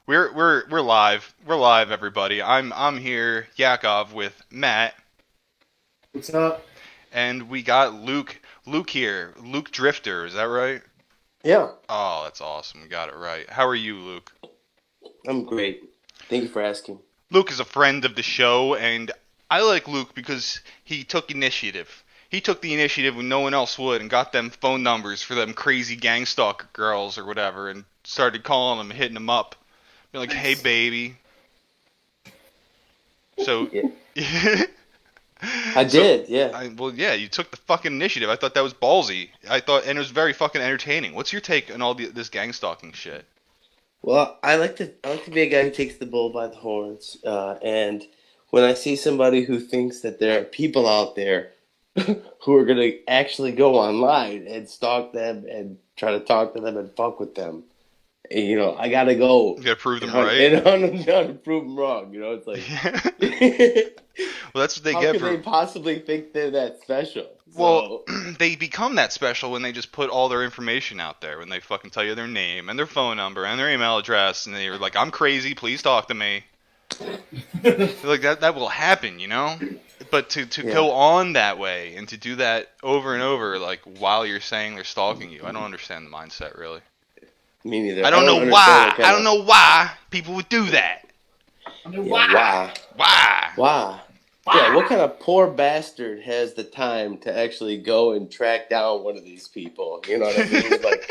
We're live. We're live, everybody. I'm here, Yakov, with Matt, What's up? and we got Luke here. Luke Drifter, is that right? Yeah, Oh, that's awesome. We got it right. How are you, Luke? I'm great. Thank you for asking. Luke is a friend of the show, and I like Luke because he took initiative. He took the initiative when no one else would, and got them phone numbers for them crazy gang stalker girls or whatever, and started calling them, hitting them up, be like, "Hey, Nice. baby." So. Yeah, I So, did. Yeah. well, yeah, you took the fucking initiative. I thought that was ballsy. I thought, and it was very fucking entertaining. What's your take on this gang stalking shit? Well, I like to be a guy who takes the bull by the horns. And when I see somebody who thinks that there are people out there who are gonna actually go online and stalk them and try to talk to them and fuck with them, I gotta go You gotta prove them and, right. and on prove them wrong. It's like, Well, that's what they how get could they for. possibly think they're that special? Well, So. they become that special when they just put all their information out there. When they fucking tell you their name and their phone number and their email address, and they're like, "I'm crazy. Please talk to me." Like that will happen, you know. But to Yeah. go on that way and to do that over and over, like while you're saying they're stalking you, I don't understand the mindset really. Me I neither. I don't don't know understand why. what I kind don't of know why people would do that. yeah, why? Why? Why? Yeah, what kind of poor bastard has the time to actually go and track down one of these people? You know what I mean? Like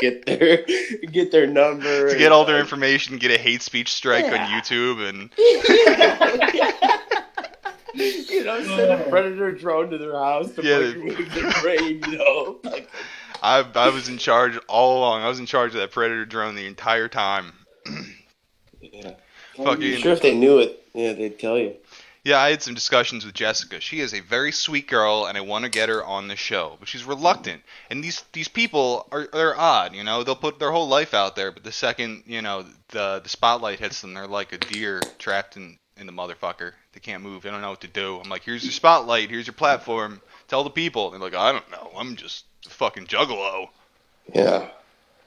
get their number To get and all their like information, get a hate speech strike on yeah. YouTube, and Yeah. Send a Oh, predator drone to their house to yeah, microwave their brain. Like I was in charge all along. I was in charge of that predator drone the entire time. yeah. I'm Fucking sure if they knew it, yeah, they'd tell you. yeah, I had some discussions with Jessica. She is a very sweet girl, and I want to get her on the show, but she's reluctant. And these people they're odd, you know. They'll put their whole life out there, but the second the spotlight hits them, they're like a deer trapped in the motherfucker. They can't move. They don't know what to do. I'm like, here's your spotlight. Here's your platform. Tell the people. And they're like, I don't know. I'm just a fucking juggalo. Yeah.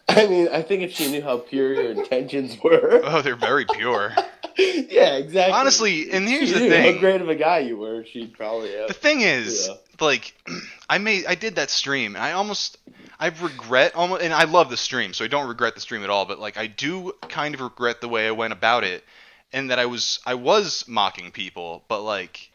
I mean, I think if she knew how pure your intentions were. Oh, they're very pure. Yeah, exactly. Honestly, and If here's she the knew how thing. great of a guy you were, she'd probably The have, thing you is, know. like, I did that stream, and I regret almost, and I love the stream, so I don't regret the stream at all. But like, I do kind of regret the way I went about it, and that I was mocking people, but like,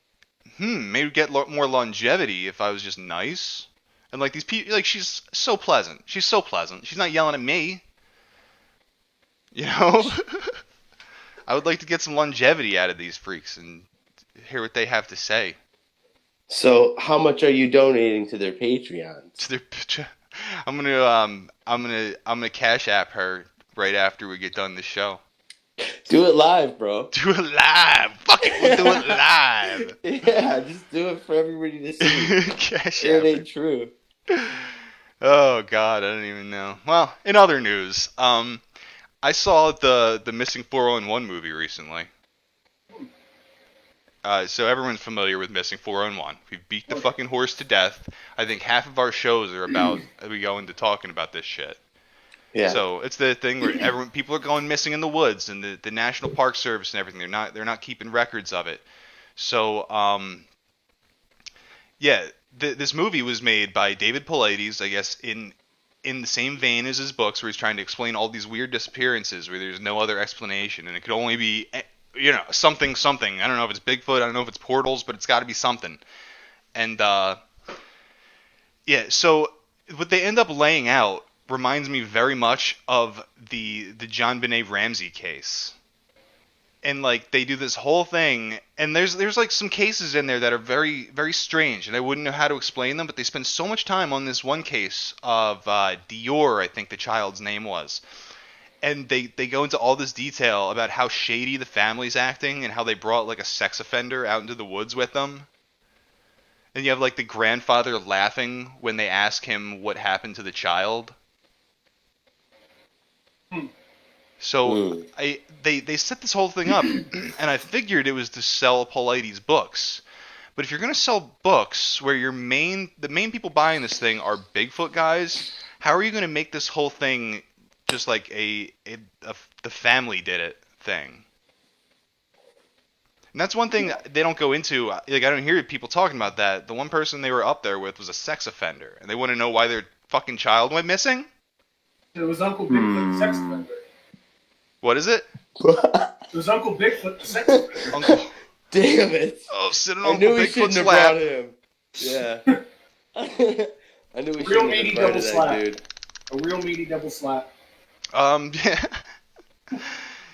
maybe get more longevity if I was just nice. And like these people, like she's so pleasant. She's so pleasant. She's not yelling at me, you know. I would like to get some longevity out of these freaks and hear what they have to say. So, how much are you donating to their To Patreons? their, I'm gonna cash app her right after we get done this show. Do it live, bro. Do it live. Fuck it, we'll do it live. Yeah, just do it for everybody to see. Cash It app her. ain't true. Oh God, I don't even know. Well, in other news, I saw the Missing 401 movie recently. So everyone's familiar with Missing 401. We beat the fucking horse to death. I think half of our shows are about we go into talking about this shit. Yeah. So it's the thing where people are going missing in the woods, and the National Park Service and everything. They're not keeping records of it. So yeah, this movie was made by David Paulides, I guess, in the same vein as his books, where he's trying to explain all these weird disappearances where there's no other explanation, and it could only be something something. I don't know if it's Bigfoot, I don't know if it's portals, but it's got to be something. And yeah, so what they end up laying out reminds me very much of the John Benet Ramsey case. And like they do this whole thing, and there's like some cases in there that are very very strange, and I wouldn't know how to explain them, but they spend so much time on this one case of Dior, I think the child's name was, and they go into all this detail about how shady the family's acting and how they brought like a sex offender out into the woods with them. And you have like the grandfather laughing when they ask him what happened to the child. So Mm. they set this whole thing up, and I figured it was to sell Paulides books. But if you're gonna sell books where the main people buying this thing are Bigfoot guys, how are you gonna make this whole thing just like the family did it thing. And that's one thing they don't go into. Like, I don't hear people talking about that. The one person they were up there with was a sex offender, and they want to know why their fucking child went missing. It was Uncle Bigfoot, the sex offender. What is it? It was Uncle Bigfoot, the sex offender. Uncle. Damn it! Oh, sit on I Uncle knew we Bigfoot's shouldn't have lap. brought him. Yeah. I knew we Real shouldn't have meaty invited double that slap. dude. A real meaty double slap. Yeah.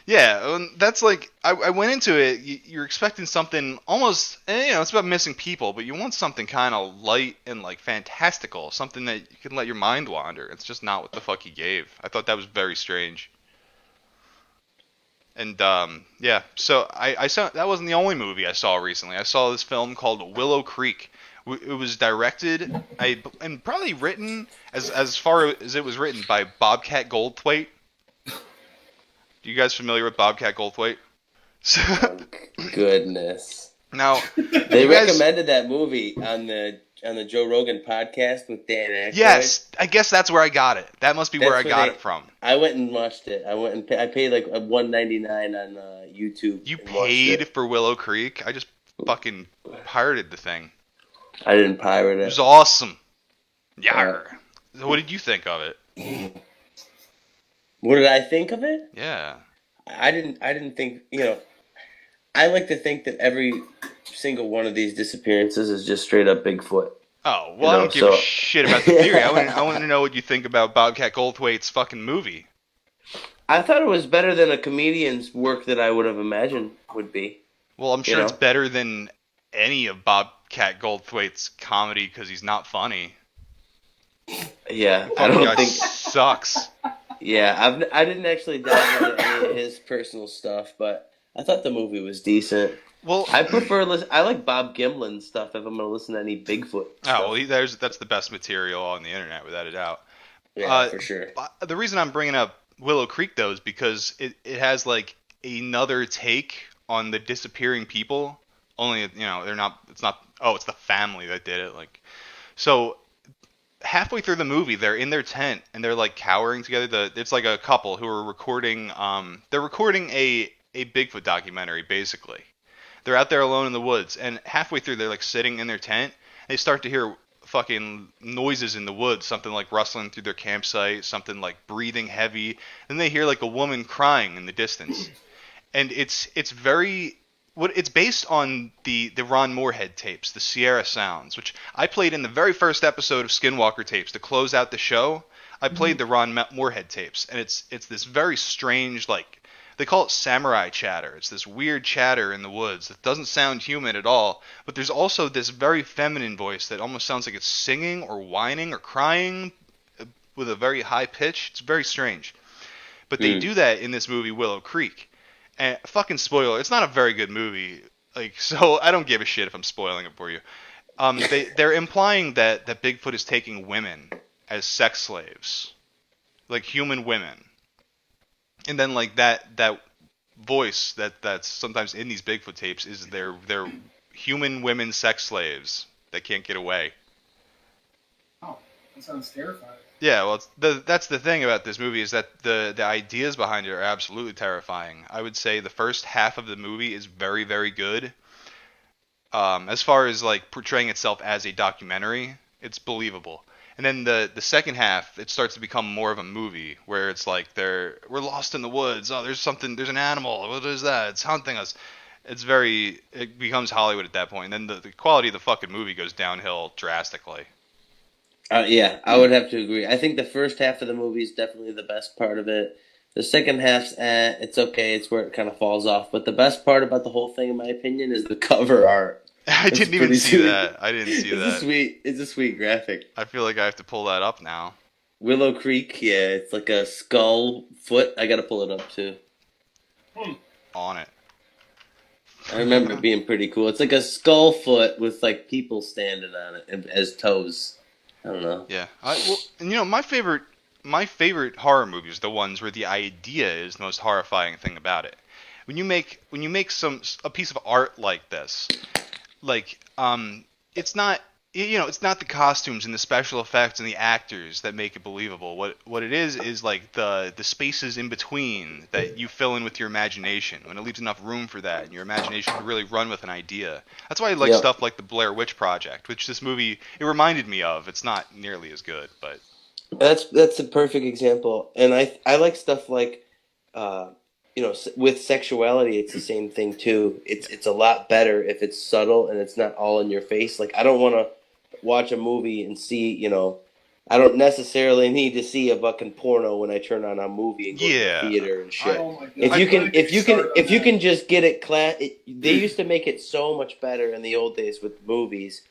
Yeah, that's like I went into it. You're expecting something almost, it's about missing people, but you want something kind of light and like fantastical, something that you can let your mind wander. It's just not what the fuck he gave. I thought that was very strange. And yeah, so I saw that wasn't the only movie I saw recently. I saw this film called Willow Creek. It was directed, and probably written as far as it was written by Bobcat Goldthwait. You guys familiar with Bobcat Goldthwait? Oh, goodness. Now, They you guys, recommended that movie on the Joe Rogan podcast with Dan Aykroyd. yes, I guess that's where I got it. That must be where I got it from. I went and watched it. I paid like $1.99 on YouTube. You and watched paid it. for Willow Creek? I just fucking pirated the thing. I didn't pirate It it. was awesome. Yeah. So what did you think of it? What did I think of it? Yeah. I didn't think, I like to think that every single one of these disappearances is just straight up Bigfoot. Oh, well, I don't give a shit about the theory. I want to know what you think about Bobcat Goldthwait's fucking movie. I thought it was better than a comedian's work that I would have imagined would be. Well, I'm sure it's better than any of Bobcat Goldthwait's comedy because he's not funny. Yeah, I don't think sucks. Yeah, I didn't actually dive into any of his personal stuff, but I thought the movie was decent. Well, I like Bob Gimlin stuff if I'm going to listen to any Bigfoot stuff. Oh, well, that's the best material on the internet, without a doubt. Yeah, for sure. The reason I'm bringing up Willow Creek, though, is because it has, like, another take on the disappearing people. Only, they're not, it's the family that did it. Like, so halfway through the movie, they're in their tent, and they're, like, cowering together. It's like a couple who are recording, they're recording a Bigfoot documentary, basically. They're out there alone in the woods, and halfway through, they're like sitting in their tent. They start to hear fucking noises in the woods, something like rustling through their campsite, something like breathing heavy. Then they hear like a woman crying in the distance, and it's based on the Ron Moorhead tapes, the Sierra Sounds, which I played in the very first episode of Skinwalker tapes to close out the show. I played the Ron Moorhead tapes, and it's this very strange, like, they call it samurai chatter. It's this weird chatter in the woods that doesn't sound human at all, but there's also this very feminine voice that almost sounds like it's singing or whining or crying with a very high pitch. It's very strange. But they do that in this movie, Willow Creek. And fucking spoiler, it's not a very good movie. Like, so I don't give a shit if I'm spoiling it for you. They're implying that Bigfoot is taking women as sex slaves. Like human women. And then like that voice that's sometimes in these Bigfoot tapes is their human women sex slaves that can't get away. Oh, that sounds terrifying. Yeah, well, that's the thing about this movie is that the ideas behind it are absolutely terrifying. I would say the first half of the movie is very, very good. As far as like portraying itself as a documentary, it's believable. And then the second half, it starts to become more of a movie where it's like we're lost in the woods. Oh, there's an animal. What is that? It's hunting us. It becomes Hollywood at that point. And then the quality of the fucking movie goes downhill drastically. Yeah, I would have to agree. I think the first half of the movie is definitely the best part of it. The second half's it's okay. It's where it kind of falls off. But the best part about the whole thing, in my opinion, is the cover art. I didn't even see that. I didn't see that. It's a sweet graphic. I feel like I have to pull that up now. Willow Creek, yeah, it's like a skull foot. I gotta pull it up too. On it. I remember it being pretty cool. It's like a skull foot with like people standing on it as toes. I don't know. Yeah. My favorite horror movies are the ones where the idea is the most horrifying thing about it. When you make a piece of art like this, like it's not it's not the costumes and the special effects and the actors that make it believable. What it is like the spaces in between that you fill in with your imagination. When it leaves enough room for that, and your imagination can really run with an idea. That's why I like Yep. stuff like the Blair Witch Project, which this movie it reminded me of. It's not nearly as good, but That's a perfect example, and I like stuff like, uh, with sexuality, it's the same thing too. yeah. It's a lot better if it's subtle and it's not all in your face. Like I don't want to watch a movie and see, I don't necessarily need to see a fucking porno when I turn on a movie and go to the Yeah. theater and I shit. Oh my If god! I you Don't can, even get if me you can, started on if you that. can just get it they used to make it so much better in the old days with movies,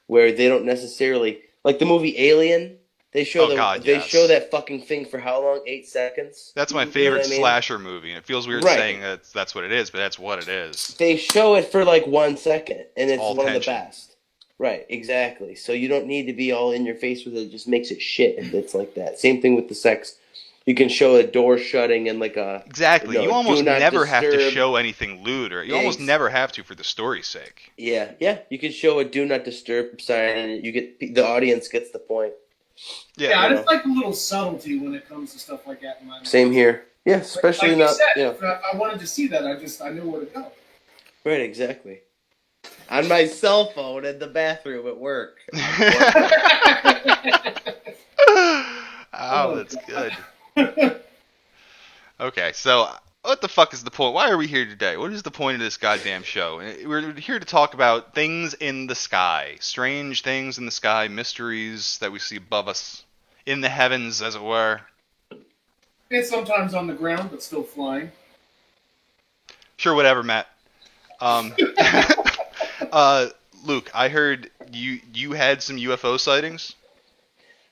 where they don't necessarily like the movie Alien. oh God, They show yes. that fucking thing for how long? 8 seconds. That's my You know what favorite I mean? slasher movie, and it feels weird saying Right. that's what it is, but that's what it is. They show it for like 1 second, and It's it's all one of the tension. best. Right, exactly. So you don't need to be all in your face with it. It just makes it shit if it's like that. Same thing with the sex. You can show a door shutting and like Exactly. You do almost not never have to disturb. show anything lewd, or you almost Eggs. never have to for the story's sake. Yeah, yeah. You can show a do not disturb sign, and you get the audience gets the point. Yeah. Yeah, You I just know. like a little subtlety when it comes to stuff like that in my Same movies. here. Yeah, Like especially you not. said, You know. if I wanted to see that, I knew where to go. Right, exactly. On my cell phone in the bathroom at work. Oh, Oh that's good. god. Okay, so what the fuck is the point? Why are we here today? What is the point of this goddamn show? We're here to talk about things in the sky, strange things in the sky, mysteries that we see above us, in the heavens, as it were. It's sometimes on the ground, but still flying. Sure, whatever, Matt. Um, uh, Luke, I heard you had some UFO sightings.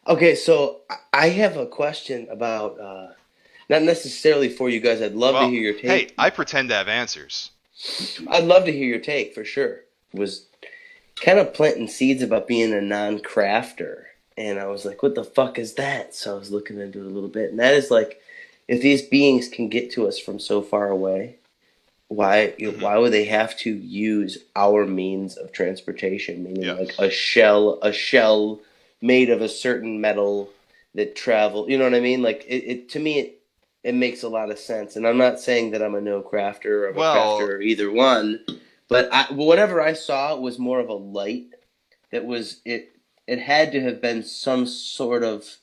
Okay, so I have a question about not necessarily for you guys. I'd love to Well, hear your hey, take. I pretend to have answers. I'd love to hear your take for sure. Was kind of planting seeds about being a non-crafter, and I was like, "What the fuck is that?" So I was looking into it a little bit, and that is like, if these beings can get to us from so far away, Hmm. why would they have to use our means of transportation? Meaning like Yes. a shell made of a certain metal that travel. You know what I mean? Like it to me, it makes a lot of sense. And I'm not saying that I'm a no crafter or I'm a crafter Well, or either one, but whatever I saw was more of a light that was it. It had to have been some sort of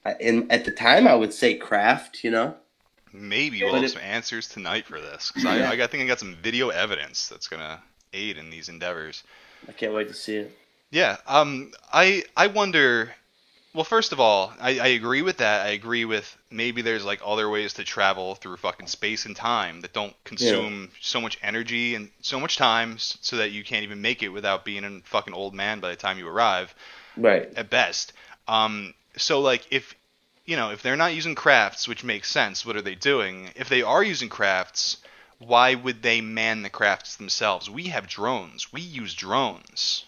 at the time I would say craft. maybe we'll But have it some answers tonight for this, because yeah, I think I got some video evidence that's gonna aid in these endeavors. I can't wait to see it. Yeah. I wonder. Well, first of all, I agree with that. I agree with maybe there's like other ways to travel through fucking space and time that don't Yeah. consume so much energy and so much time so that you can't even make it without being a fucking old man by the time you arrive Right. at best. So like if they're not using crafts, which makes sense, what are they doing? If they are using crafts, why would they man the crafts themselves? We have drones. We use drones.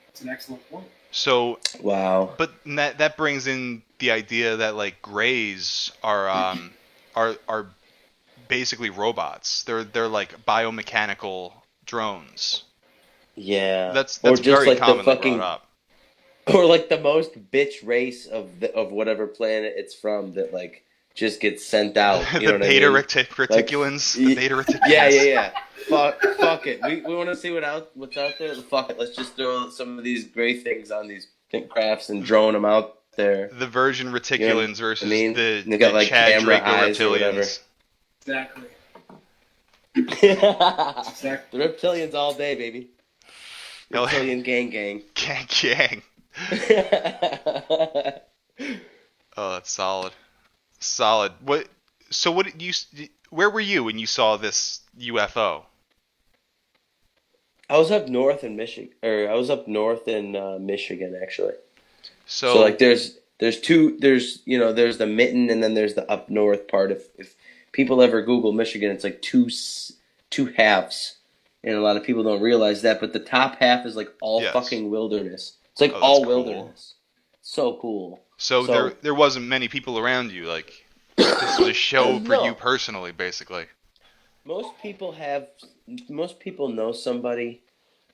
It's an excellent point. So Wow. but that brings in the idea that like grays are basically robots. They're like biomechanical drones. Yeah. Or That's just very like the commonly brought fucking up. or like the most bitch race of whatever planet it's from that like just gets sent out. You The know what I beta mean? Like, reticulans. The beta yeah, yeah, reticulans. yeah. Fuck it. We want to see what's out there. Fuck it. Let's just throw some of these gray things on these pink crafts and drone them out there. The virgin You know what reticulans I versus mean? the And they the got like Chad camera Draco eyes or whatever. reptilians. Exactly. The Exactly. reptilians all day, baby. Hell, Reptilian gang gang. gang gang. Oh, that's solid. Solid. What? So what did you? Where were you when you saw this UFO? I was up north in Michigan, or I was up north in Michigan actually. So like So there's the mitten and then there's the up north part. If people ever Google Michigan, it's like two halves, and a lot of people don't realize that. But the top half is like all yes. fucking wilderness. It's like Oh, that's all cool. wilderness. So cool. So there So there wasn't many people around you. Like this was a show for you no, personally, basically. most people have most people know somebody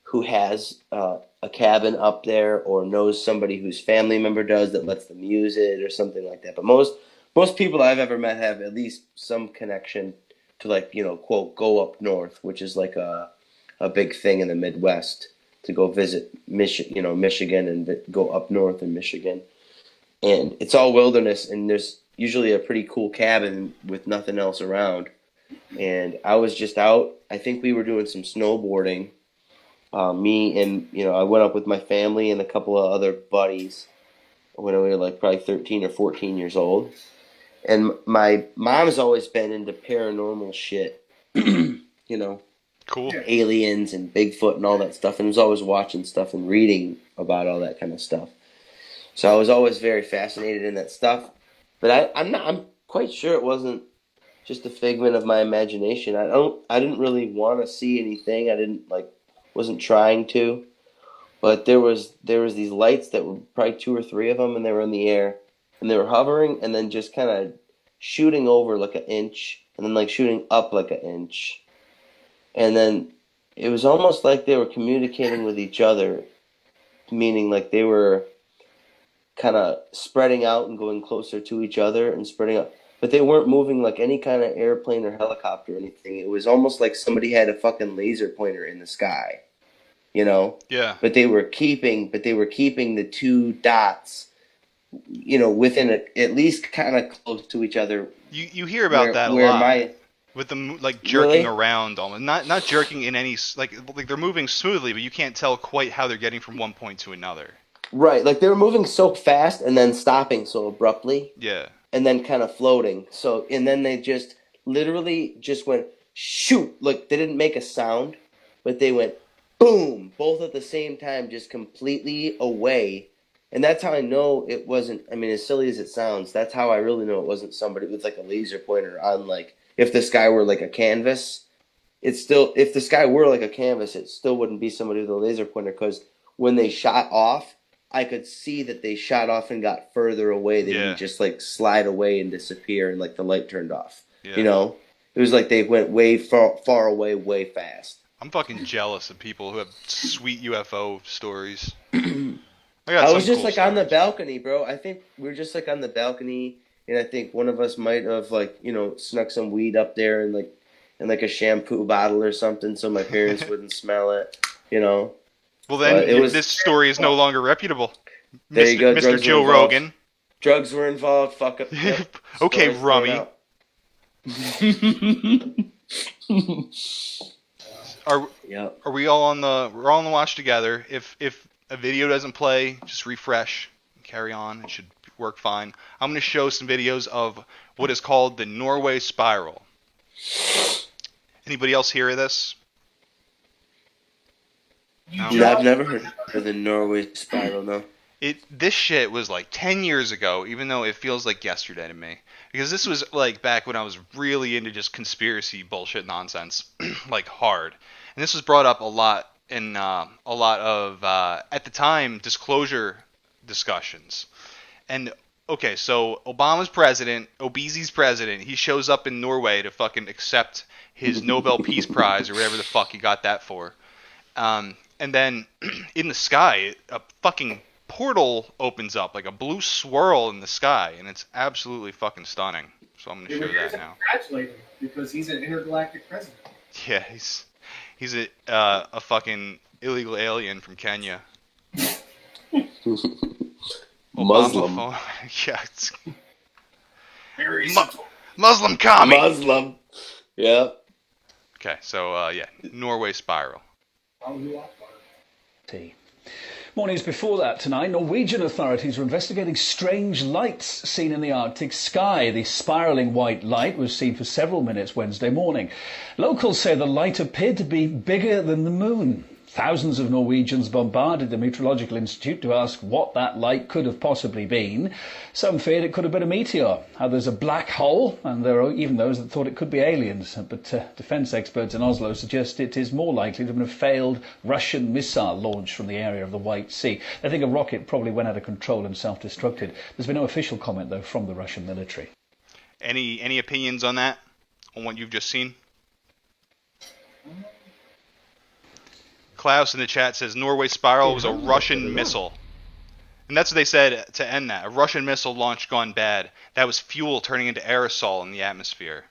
who has a cabin up there or knows somebody whose family member does that lets them use it or something like that. But most people I've ever met have at least some connection to, like, quote, go up north, which is like a big thing in the Midwest, to go visit Michigan and go up north in Michigan. And it's all wilderness, and there's usually a pretty cool cabin with nothing else around. And I was just out. I think we were doing some snowboarding. Me and I went up with my family and a couple of other buddies when we were like probably 13 or 14 years old. And my mom's always been into paranormal shit, Cool. Yeah. aliens and Bigfoot and all that stuff, and was always watching stuff and reading about all that kind of stuff. So I was always very fascinated in that stuff. But I'm quite sure it wasn't just a figment of my imagination. I didn't really want to see anything. I didn't wasn't trying to. But there was these lights that were probably two or three of them, and they were in the air, and they were hovering, and then just kind of shooting over like an inch, and then like shooting up like an inch, and then it was almost like they were communicating with each other, meaning like they were kind of spreading out and going closer to each other and spreading out. But they weren't moving like any kind of airplane or helicopter or anything. It was almost like somebody had a fucking laser pointer in the sky, Yeah. But they were keeping the two dots, within at least kind of close to each other. You hear about that a Where lot. my With them like jerking Really? around almost. Not jerking in any like they're moving smoothly, but you can't tell quite how they're getting from one point to another. Right, like they were moving so fast and then stopping so abruptly Yeah. and then kind of floating. So and then they just literally just went shoot, like they didn't make a sound, but they went boom, both at the same time, just completely away. And that's how I know it wasn't. I mean, as silly as it sounds, that's how I really know it wasn't somebody with like a laser pointer on, like, if the sky were like a canvas. It's still, if the sky were like a canvas, it still wouldn't be somebody with a laser pointer, because when they shot off, I could see that they shot off and got further away. They Yeah. didn't just like slide away and disappear and like the light turned off. Yeah. It was like they went way far away, way fast. I'm fucking jealous of people who have sweet UFO stories. I got I some was just cool like on the stories. balcony, bro. I think we were just like on the balcony, and I think one of us might have snuck some weed up there and like in like a shampoo bottle or something, so my parents wouldn't smell it. Well, But then it was this story is no longer reputable. there. You go. Mr. Drugs were Joe involved. Rogan. Drugs were involved. Fuck up. Yep. Okay, Stories Rummy. thrown out. Are Yep. are we all on the we're all on the watch together? If a video doesn't play, just refresh and carry on. It should work fine. I'm going to show some videos of what is called the Norway Spiral. Anybody else hear of this? No. No, I've never heard of the Norway Spiral. No. This shit was like 10 years ago, even though it feels like yesterday to me. Because this was like back when I was really into just conspiracy bullshit nonsense, like hard. And this was brought up a lot in a lot of at the time disclosure discussions. And okay, so Obama's president, Obeezy's president, he shows up in Norway to fucking accept his Nobel Peace Prize or whatever the fuck he got that for. And then in the sky, a fucking portal opens up, like a blue swirl in the sky, and it's absolutely fucking stunning. So I'm gonna show that now. Congratulate him because he's an intergalactic president. Yeah, he's a fucking illegal alien from Kenya. Muslim. Obama, yeah, it's Very Muslim commie. Muslim. Yep. Okay, so yeah, Norway Spiral. Mornings before that tonight, Norwegian authorities are investigating strange lights seen in the Arctic sky. The spiralling white light was seen for several minutes Wednesday morning. Locals say the light appeared to be bigger than the moon. Thousands of Norwegians bombarded the Meteorological Institute to ask what that light could have possibly been. Some feared it could have been a meteor, others a black hole, and there are even those that thought it could be aliens. But defence experts in Oslo suggest it is more likely to have been a failed Russian missile launched from the area of the White Sea. They think a rocket probably went out of control and self-destructed. There's been no official comment, though, from the Russian military. Any opinions on that? On what you've just seen? Klaus in the chat says Norway Spiral was a Russian missile. And that's what they said to end that. A Russian missile launch gone bad. That was fuel turning into aerosol in the atmosphere.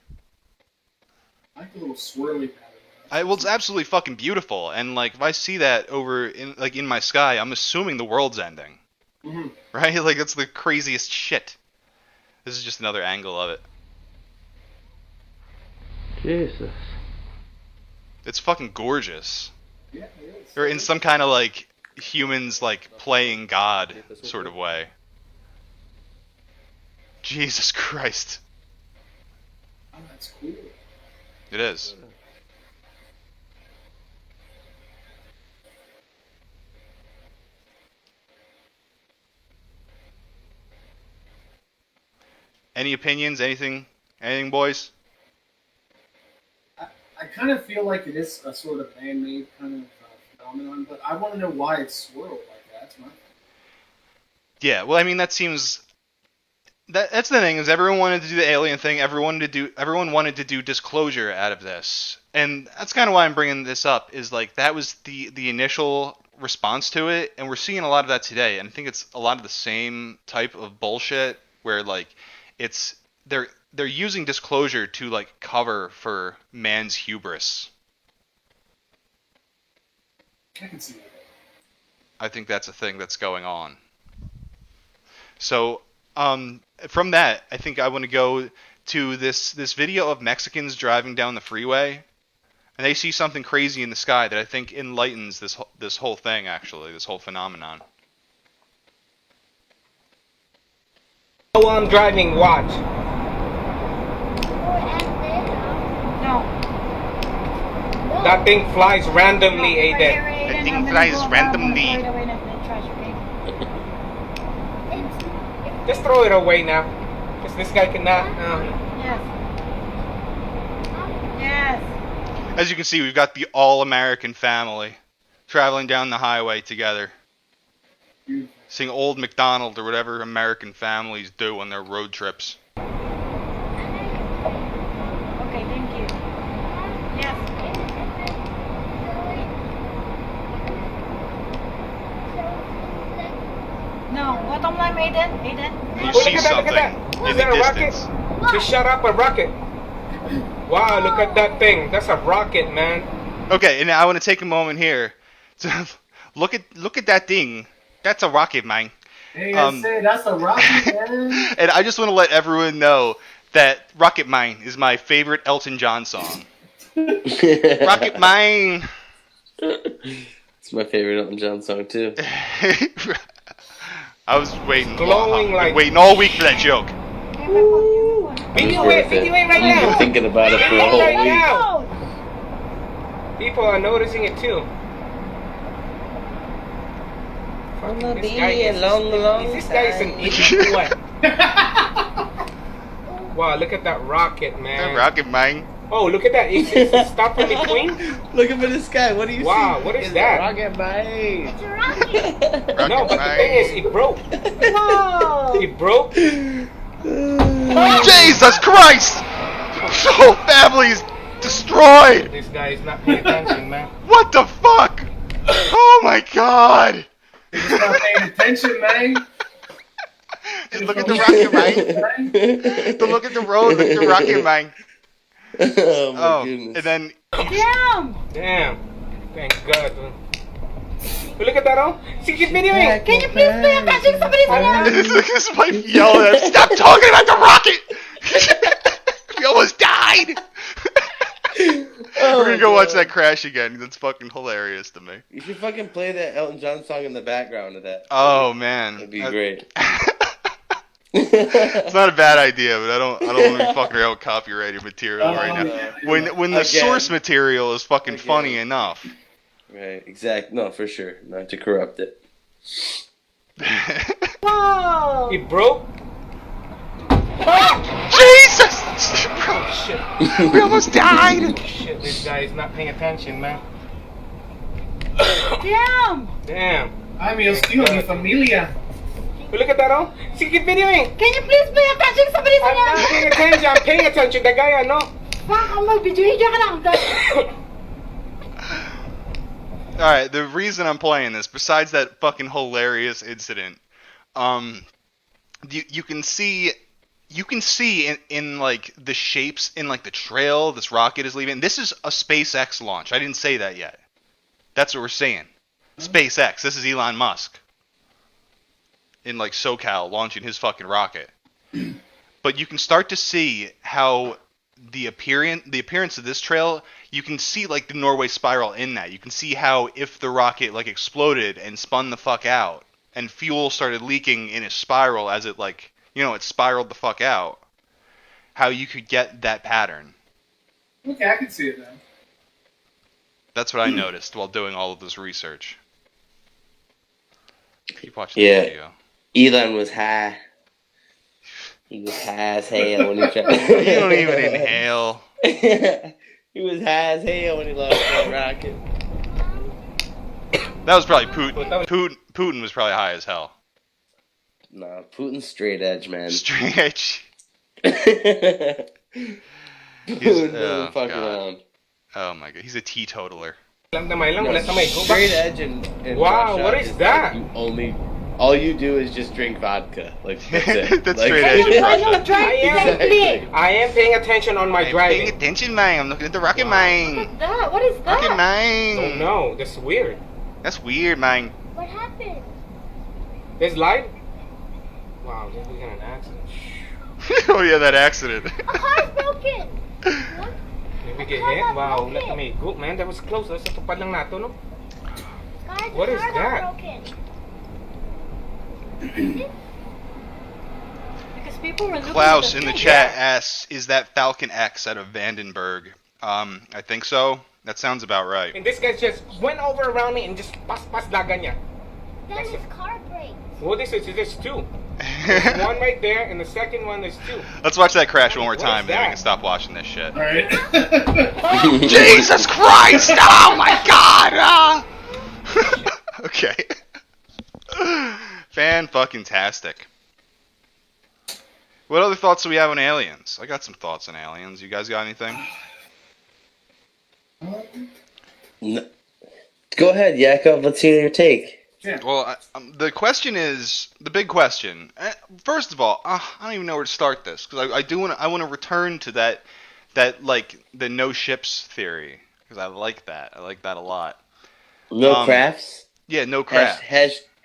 I like the little swirly pattern. Well, it's absolutely fucking beautiful. And like, if I see that over in my sky, I'm assuming the world's ending. Mm-hmm. Right? Like, that's the craziest shit. This is just another angle of it. Jesus. It's fucking gorgeous. Yeah, it is. Or in some kind of like humans like playing God sort of way. Jesus Christ. Oh, that's cool. It is. Any opinions? Anything, boys? I kind of feel like it is a sort of man-made kind of phenomenon, but I want to know why it's swirled like that. That's my thing. Yeah, well, I mean, that seems... That's the thing, is everyone wanted to do the alien thing, everyone wanted to do disclosure out of this. And that's kind of why I'm bringing this up, is like, that was the initial response to it, and we're seeing a lot of that today, and I think it's a lot of the same type of bullshit, where, like, it's... They're using disclosure to, like, cover for man's hubris. I can see that. I think that's a thing that's going on. So, from that, I think I want to go to this video of Mexicans driving down the freeway, and they see something crazy in the sky that I think enlightens this whole thing, actually, this whole phenomenon. While I'm driving, watch. That thing flies randomly, Aiden. That thing flies randomly. Just throw it away now. Because this guy cannot. Yes. As you can see, we've got the all-American family traveling down the highway together. Seeing Old MacDonald or whatever American families do on their road trips. Okay, thank you. Yes. No, bottom line, Aiden. You Oh, see look something at that. in Is that the a rocket? distance. Just shut up, a rocket. Wow, look at that thing. That's a rocket, man. Okay, and I want to take a moment here to look at that thing. That's a rocket, man. Hey, I say that's a rocket, man. And I just want to let everyone know that Rocket Mine is my favorite Elton John song. Rocket Mine. It's my favorite Elton John song too. I was waiting Glowing all week for that joke. Video it right I've been now. thinking about it for a Video whole it right week. now. People are noticing it too. Gonna This be guy a long is this guy is an idiot or what? Wow, look at that rocket, man. Rocket Mine. Oh, look at that. It's stopped in between. Look up in the sky. What do you see? Wow, what is that? Rocket bite. It's a rocket. Rocket No, but the Mine. thing is, it broke. Whoa. It broke. Jesus Christ! The whole family's destroyed! This guy is not paying attention, man. What the fuck? Oh my god! He's not paying attention, man. Just look at the rocket mine. Look at the road, look at the rocket mine. Oh my Oh, goodness. and then Damn. Damn. Thank God. But look at that, oh. See, keep videoing. Can you please pay attention? Somebody's here. look at his wife yell at him, stop talking about the rocket! We almost died! Oh We're gonna go my watch God. that crash again. That's fucking hilarious to me. You should fucking play that Elton John song in the background of that. Oh man. That'd be great. It's not a bad idea, but I don't want to be fucking around with copyrighted material right now. When the Again. source material is fucking Again. funny enough. Right, exact. No, for sure. Not to corrupt it. Whoa. It broke. Jesus! Oh, shit. We almost died! Shit, this guy is not paying attention, man. Damn. Damn. Ay, mi Dios, mi familia. But look at that, oh. See, keep videoing. Can you please pay attention? Somebody's I'm not here. paying attention. I'm paying attention. The guy I know. Fuck, ang mag-video ka lang. Alright, the reason I'm playing this, besides that fucking hilarious incident, you can see in like the shapes in like the trail this rocket is leaving. This is a SpaceX launch. I didn't say that yet. That's what we're saying. SpaceX. This is Elon Musk in like SoCal launching his fucking rocket. But you can start to see how the appearance of this trail, you can see like the Norway spiral in that. You can see how if the rocket like exploded and spun the fuck out and fuel started leaking in a spiral as it like, it spiraled the fuck out, how you could get that pattern. Okay, I can see it now. That's what I noticed while doing all of this research. Keep watching the video. Elon was high. He was high as hell when he tried. You don't even inhale. He was high as hell when he lost that rocket. That was probably Putin. Putin was probably high as hell. Nah, Putin's straight edge, man. Straight edge. Putin doesn't fuck God. around. Oh my god, he's a teetotaler. Straight edge and Wow, Russia what is that? Like all you do is just drink vodka. Like that's it. That's like, straight edge in I know, Russia. drive safely. I am paying attention on my I'm driving. paying attention, man. I'm looking at the rocket What mine. is that? What is Rocket that? mine. Oh no, that's weird. That's weird, man. What happened? There's light? Wow, this was an accident. Oh yeah, that accident. A car's broken. What? Did we get hit? Wow, let me go, man. That was close. Sa tupad lang nato, no? Guys, What the is car that? got broken. Because people were looking Klaus at in the thing. chat asks, "Is that Falcon X out of Vandenberg?" I think so. That sounds about right. And this guy just went over around me and just pas dagan niya. Then his car breaks. Well, there's two. There's one right there, and the second one there's two. Let's watch that crash one more What time, is then we that? can stop watching this shit. All right. Jesus Christ! Oh my God! Okay. Fan-fucking-tastic. What other thoughts do we have on aliens? I got some thoughts on aliens. You guys got anything? No. Go ahead, Yakov. Let's hear your take. Yeah. Well, the question is the big question. First of all, I don't even know where to start this because I want to return to that like the no ships theory because I like that. I like that a lot. No crafts. Yeah, no craft.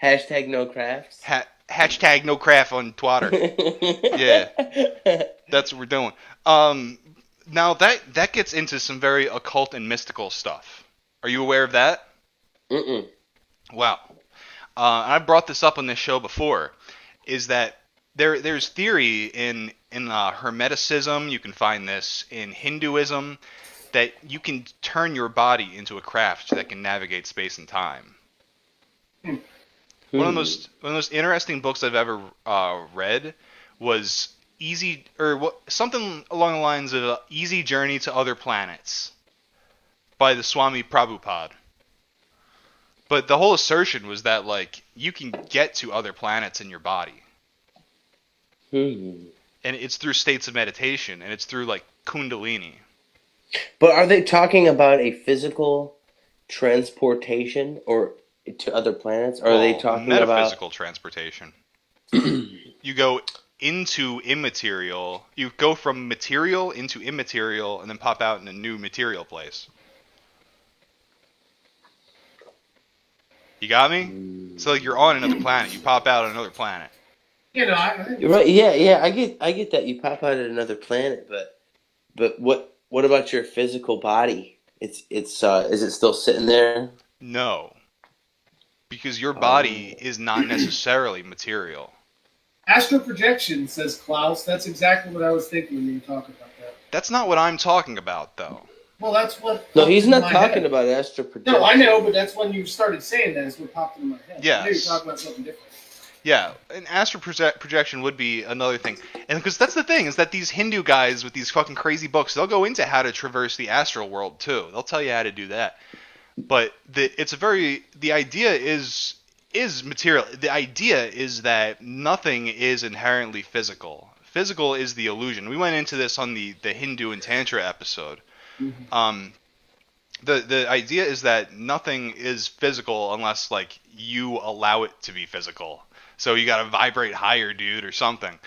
Hashtag no crafts. Hashtag no craft on Twitter. Yeah, that's what we're doing. Now that gets into some very occult and mystical stuff. Are you aware of that? Mm-mm. Wow. I brought this up on this show before. Is that there's theory in Hermeticism. You can find this in Hinduism that you can turn your body into a craft that can navigate space and time. One of the most interesting books I've ever read was something along the lines of Easy Journey to Other Planets by the Swami Prabhupada. But the whole assertion was that like you can get to other planets in your body. And it's through states of meditation and it's through like Kundalini. But are they talking about a physical transportation or to other planets? Or are they talking metaphysical about transportation? You go into immaterial. You go from material into immaterial, and then pop out in a new material place. You got me? So like you're on another planet. You pop out on another planet. You know, I think You're right? Yeah. I get that you pop out at another planet, but what about your physical body? Is it still sitting there? No, because your body is not necessarily material. astral projection, says Klaus. That's exactly what I was thinking when you were talking about that. That's not what I'm talking about, though. Well, that's what. No, popped he's into not my talking head. about astral projection. No, I know, but that's when you started saying that is what popped into my head. Yes. I knew you were talking about something different. Yeah, an astral projection would be another thing. And because that's the thing, is that these Hindu guys with these fucking crazy books, they'll go into how to traverse the astral world, too. They'll tell you how to do that. But the idea is material. The idea is that nothing is inherently physical. Physical is the illusion. We went into this on the Hindu and Tantra episode. The idea is that nothing is physical unless like you allow it to be physical. So you gotta vibrate higher, dude, or something.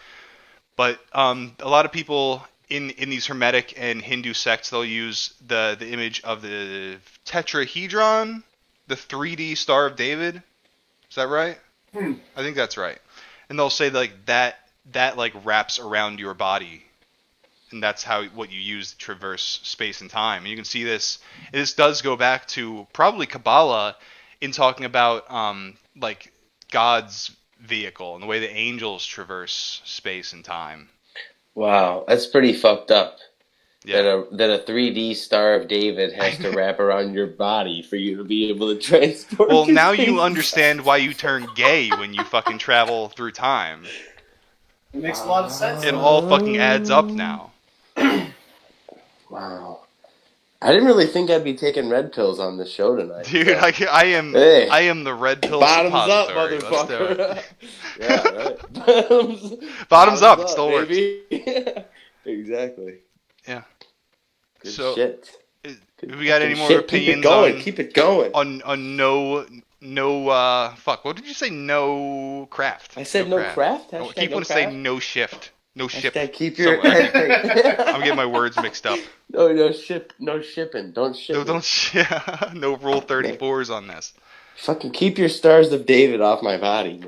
But a lot of people in these Hermetic and Hindu sects, they'll use the image of the tetrahedron, the 3D Star of David. Is that right? I think that's right. And they'll say like that like wraps around your body, and that's how what you use to traverse space and time. And you can see this. This does go back to probably Kabbalah in talking about like God's vehicle and the way the angels traverse space and time. Wow, that's pretty fucked up. Yeah. That a 3D Star of David has to wrap around your body for you to be able to transport. Well, to now space. you understand why you turn gay when you fucking travel through time. It makes a lot of sense. It all fucking adds up now. Wow. I didn't really think I'd be taking red pills on this show tonight. Dude, so. I am the red pill Bottoms up, suppository. Let's do it. motherfucker. Yeah, right. Bottoms up, it still works. baby. Exactly. Yeah. Good So, shit. If Good we got any fucking more shit. opinions Keep it going. on fuck, what did you say? No craft. I said no craft. I Hashtag keep no wanting to say craft. no shift. No ship. Hashtag keep your somewhere. I'm getting my words mixed up. no shipping. Don't ship. No, no Rule 34s on this. Fucking keep your Stars of David off my body.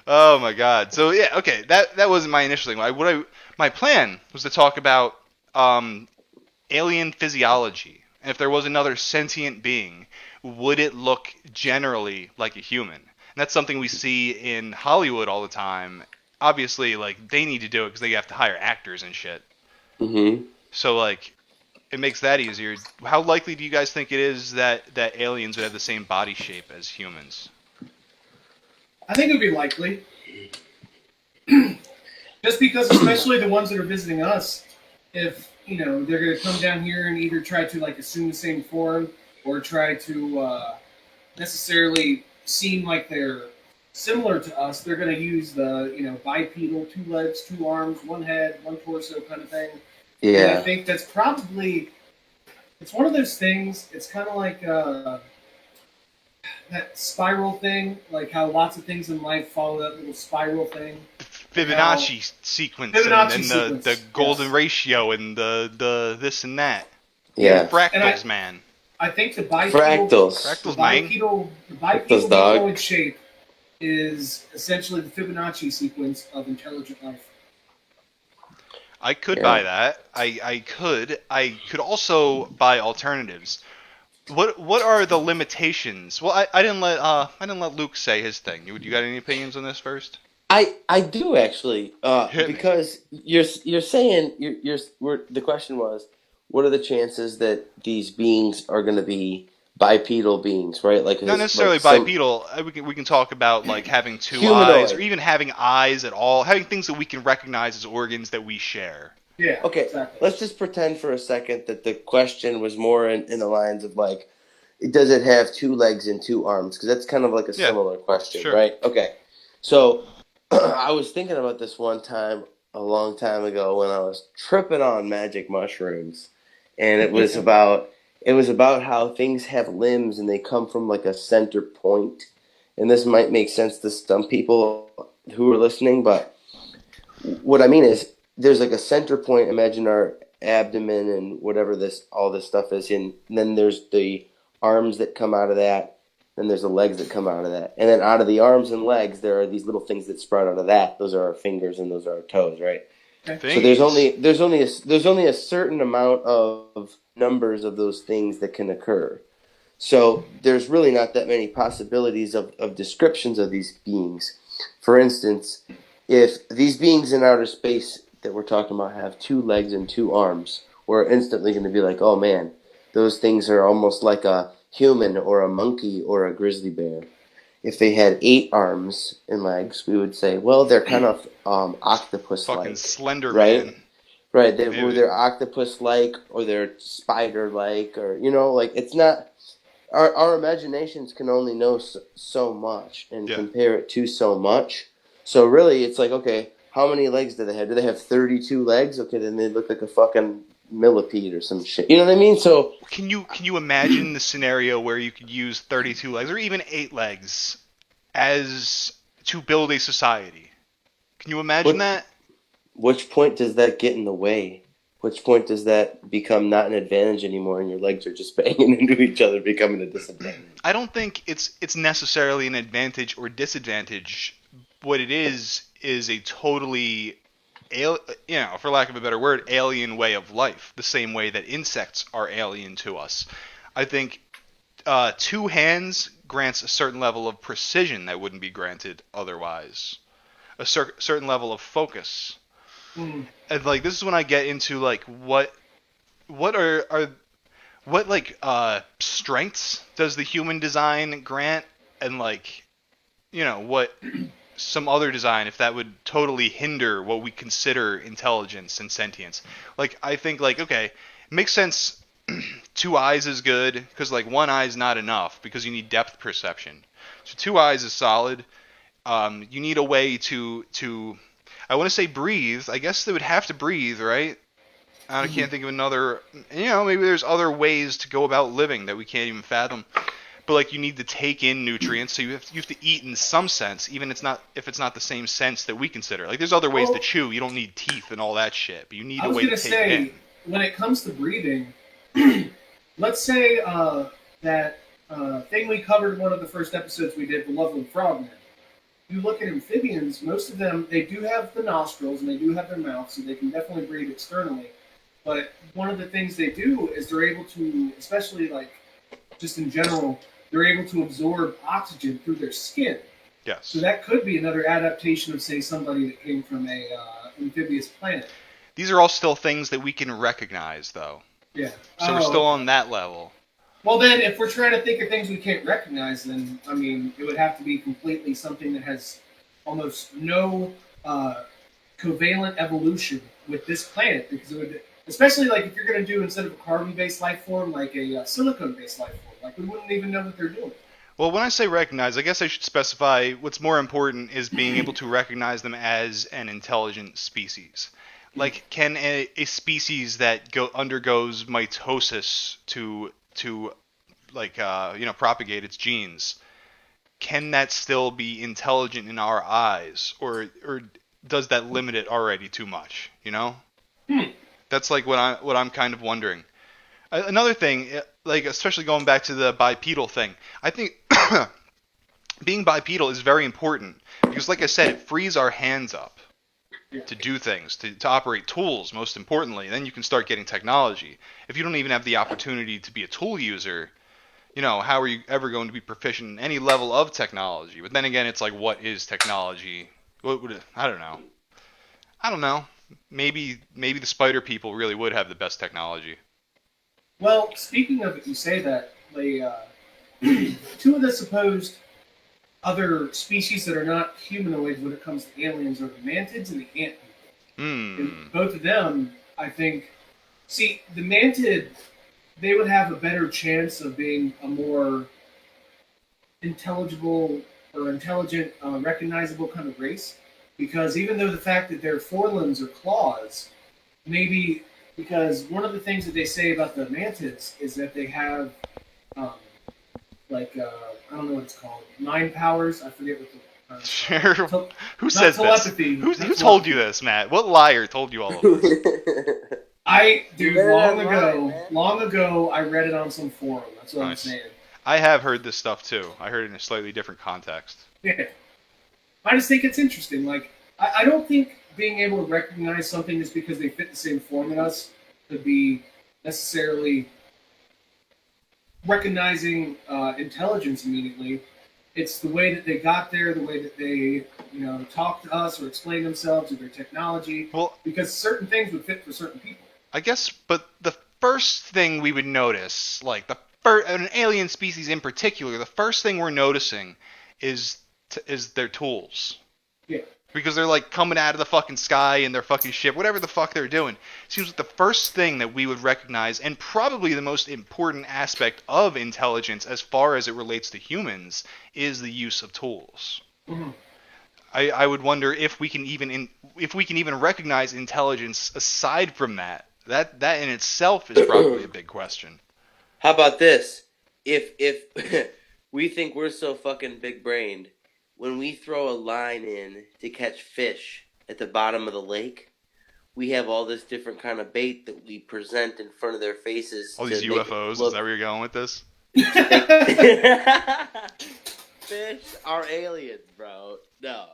Oh my god. So yeah, okay. That wasn't my initial thing. My plan was to talk about alien physiology, and if there was another sentient being, would it look generally like a human? And that's something we see in Hollywood all the time. Obviously, like they need to do it because they have to hire actors and shit. Mm-hmm. So like, it makes that easier. How likely do you guys think it is that aliens would have the same body shape as humans? I think it would be likely. Just because, especially the ones that are visiting us, if they're going to come down here and either try to like assume the same form or try to necessarily seem like they're similar to us, they're going to use the bipedal, 2 legs, 2 arms, 1 head, 1 torso kind of thing. And I Yeah. think that's probably it's one of those things. It's kind of like that spiral thing, like how lots of things in life follow that little spiral thing. Fibonacci sequence Fibonacci and sequence, the golden yes. ratio and the this and that. Yeah. Fractals, man. I think the bipedal, Fractals. the Fractals, man. bipedal, the Fractals, bipedal dog. humanoid shape is essentially the Fibonacci sequence of intelligent life. I could Yeah. buy that. I could. I could also buy alternatives. What are the limitations? Well, I didn't let Luke say his thing. You got any opinions on this first? I do actually, Hit me. because you're saying the question was, what are the chances that these beings are going to be bipedal beings, right? Like Not necessarily like some bipedal. We can talk about like having 2 humanoid. eyes, or even having eyes at all, having things that we can recognize as organs that we share. Yeah. Okay, Exactly. let's just pretend for a second that the question was more in the lines of like, does it have 2 legs and 2 arms? Because that's kind of like a Yeah, similar question, sure. right? Okay, so I was thinking about this one time a long time ago when I was tripping on magic mushrooms, and it was about how things have limbs and they come from like a center point. And this might make sense to some people who are listening, but what I mean is there's like a center point. Imagine our abdomen and whatever all this stuff is in. And then there's the arms that come out of that. Then there's the legs that come out of that. And then out of the arms and legs, there are these little things that sprout out of that. Those are our fingers and those are our toes, right? So there's only a certain amount of numbers of those things that can occur. So there's really not that many possibilities of descriptions of these beings. For instance, if these beings in outer space that we're talking about have 2 legs and 2 arms, we're instantly going to be like, oh man, those things are almost like a human or a monkey or a grizzly bear. If they had 8 arms and legs, we would say, well, they're kind of octopus-like. Fucking Slender right? Man. Right, Maybe. they're octopus-like or they're spider-like, or like it's not. Our imaginations can only know so much and compare it to so much. So really, it's like, okay, how many legs do they have? Do they have 32 legs? Okay, then they look like a fucking millipede or some shit. You know what I mean? So Can you imagine the scenario where you could use 32 legs or even 8 legs as to build a society? Can you imagine what that? which point does that get in the way? Which point does that become not an advantage anymore, and your legs are just banging into each other, becoming a disadvantage? I don't think it's necessarily an advantage or disadvantage. What it is a totally for lack of a better word, alien way of life. The same way that insects are alien to us. I think two hands grants a certain level of precision that wouldn't be granted otherwise. A certain level of focus. Mm. And like this is when I get into like what are what like strengths does the human design grant, and like what some other design if that would totally hinder what we consider intelligence and sentience. Like I think like okay, it makes sense. Two eyes is good because like one eye is not enough because you need depth perception. So two eyes is solid. You need a way to I want to say breathe. I guess they would have to breathe, right? I can't think of another. Maybe there's other ways to go about living that we can't even fathom. But like you need to take in nutrients, so you have to eat in some sense, even if it's not the same sense that we consider. Like there's other ways to chew. You don't need teeth and all that shit, but you need I a was way to gonna take it in. say, when it comes to breathing, let's say that thing we covered in one of the first episodes we did, the Lovely Frogman. You look at amphibians, most of them, they do have the nostrils and they do have their mouth, so they can definitely breathe externally. But one of the things they do is they're able to, especially like just in general, they're able to absorb oxygen through their skin. So Yes. that could be another adaptation of, say, somebody that came from a amphibious planet. These are all still things that we can recognize, though. Yeah. So we're still on that level. Well, then, if we're trying to think of things we can't recognize, then, I mean, it would have to be completely something that has almost no covalent evolution with this planet, because it would, especially like if you're going to do, instead of a carbon-based life form, like a silicone-based life form, like we wouldn't even know what they're doing. Well, when I say recognize, I guess I should specify what's more important is being able to recognize them as an intelligent species. Like, can a species that undergoes mitosis to propagate its genes, can that still be intelligent in our eyes, or does that limit it already too much? That's like what I'm kind of wondering. Another thing, like especially going back to the bipedal thing, I think being bipedal is very important because, like I said, it frees our hands up to do things, to operate tools, most importantly. Then you can start getting technology. If you don't even have the opportunity to be a tool user, how are you ever going to be proficient in any level of technology? But then again, it's like, what is technology? I don't know. I don't know. Maybe the spider people really would have the best technology. Well, speaking of it, you say that, they, two of the supposed other species that are not humanoid when it comes to aliens are the mantids and the ant people. And both of them, I think, see, the mantid, they would have a better chance of being a more intelligible or intelligent, recognizable kind of race. Because even though the fact that their forelimbs are claws, maybe because one of the things that they say about the mantids is that they have, um, I don't know what it's called, mind powers. I forget what the. Sure. Who not says this? telepathy. Who told you this, Matt? What liar told you all of this? Long ago, I read it on some forum. That's what Nice. I'm saying. I have heard this stuff too. I heard it in a slightly different context. Yeah. I just think it's interesting. Like, I don't think being able to recognize something just because they fit the same form in us could be necessarily recognizing intelligence immediately. It's the way that they got there, the way that they, talk to us or explain themselves or their technology. Well, Because certain things would fit for certain people. I guess, but the first thing we would notice, like an alien species in particular, the first thing we're noticing is their tools. Yeah. Because they're like coming out of the fucking sky in their fucking ship, whatever the fuck they're doing. Seems like the first thing that we would recognize, and probably the most important aspect of intelligence as far as it relates to humans, is the use of tools. Mm-hmm. I would wonder if we can even recognize intelligence aside from that. That in itself is probably a big question. How about this? If we think we're so fucking big brained, when we throw a line in to catch fish at the bottom of the lake, we have all this different kind of bait that we present in front of their faces All to these make it UFOs, is look. that where you're going with this? Fish are aliens, bro. No,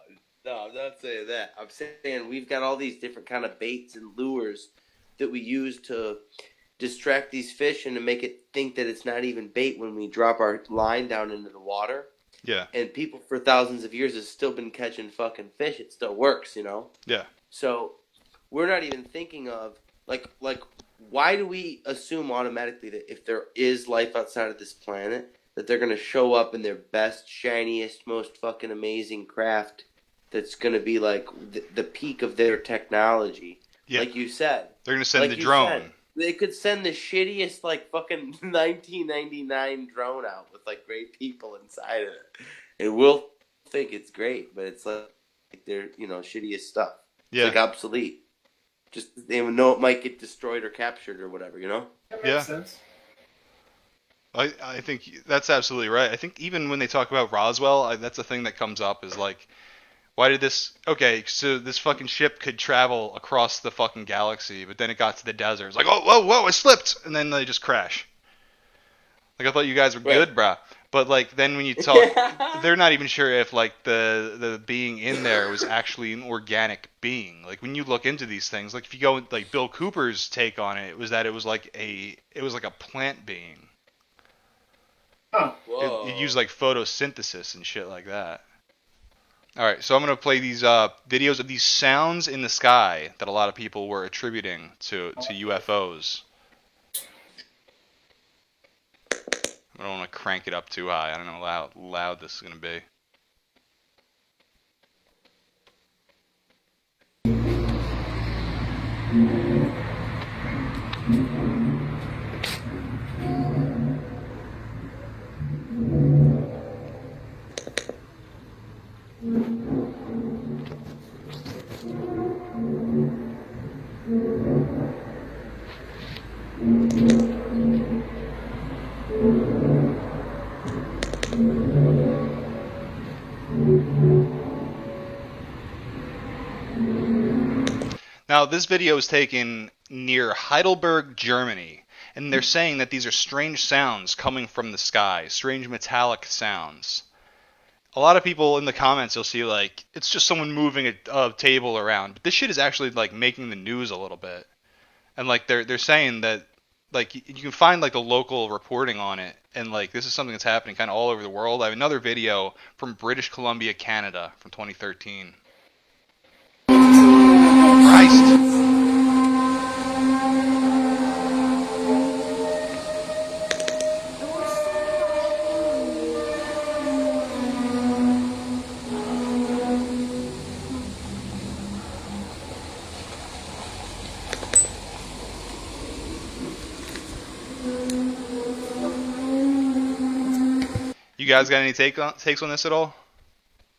I'm not saying that. I'm saying we've got all these different kind of baits and lures that we use to distract these fish and to make it think that it's not even bait when we drop our line down into the water. Yeah. And people for thousands of years have still been catching fucking fish. It still works, you know? Yeah. So we're not even thinking of, like why do we assume automatically that if there is life outside of this planet, that they're going to show up in their best, shiniest, most fucking amazing craft that's going to be like the peak of their technology? Yeah. Like you said. They're going to send Like the you drone. said, they could send the shittiest, like, fucking 1999 drone out with, like, great people inside of it. And we'll think it's great, but it's like they're, you know, shittiest stuff. Yeah. It's like obsolete. Just they would know it might get destroyed or captured or whatever, you know? That Yeah. makes sense. I think that's absolutely right. I think even when they talk about Roswell, that's a thing that comes up is like, why did this... Okay, so this fucking ship could travel across the fucking galaxy, but then it got to the desert. It's like, oh, whoa, I slipped! And then they just crash. Like, I thought you guys were Right. good, brah. But, like, then when you talk... They're not even sure if, like, the being in there was actually an organic being. Like, when you look into these things, like, if you go with, like, Bill Cooper's take on it, was that it was like a plant being. Huh. Whoa. It used, like, photosynthesis and shit like that. Alright, so I'm going to play these videos of these sounds in the sky that a lot of people were attributing to UFOs. I don't want to crank it up too high. I don't know how loud this is going to be. Now, this video is taken near Heidelberg, Germany, and they're saying that these are strange sounds coming from the sky, strange metallic sounds. A lot of people in the comments, you'll see, like, it's just someone moving a table around. But this shit is actually, like, making the news a little bit. And, like, they're saying that, like, you can find, like, the local reporting on it. And, like, this is something that's happening kind of all over the world. I have another video from British Columbia, Canada, from 2013. Christ! You guys got any takes on this at all?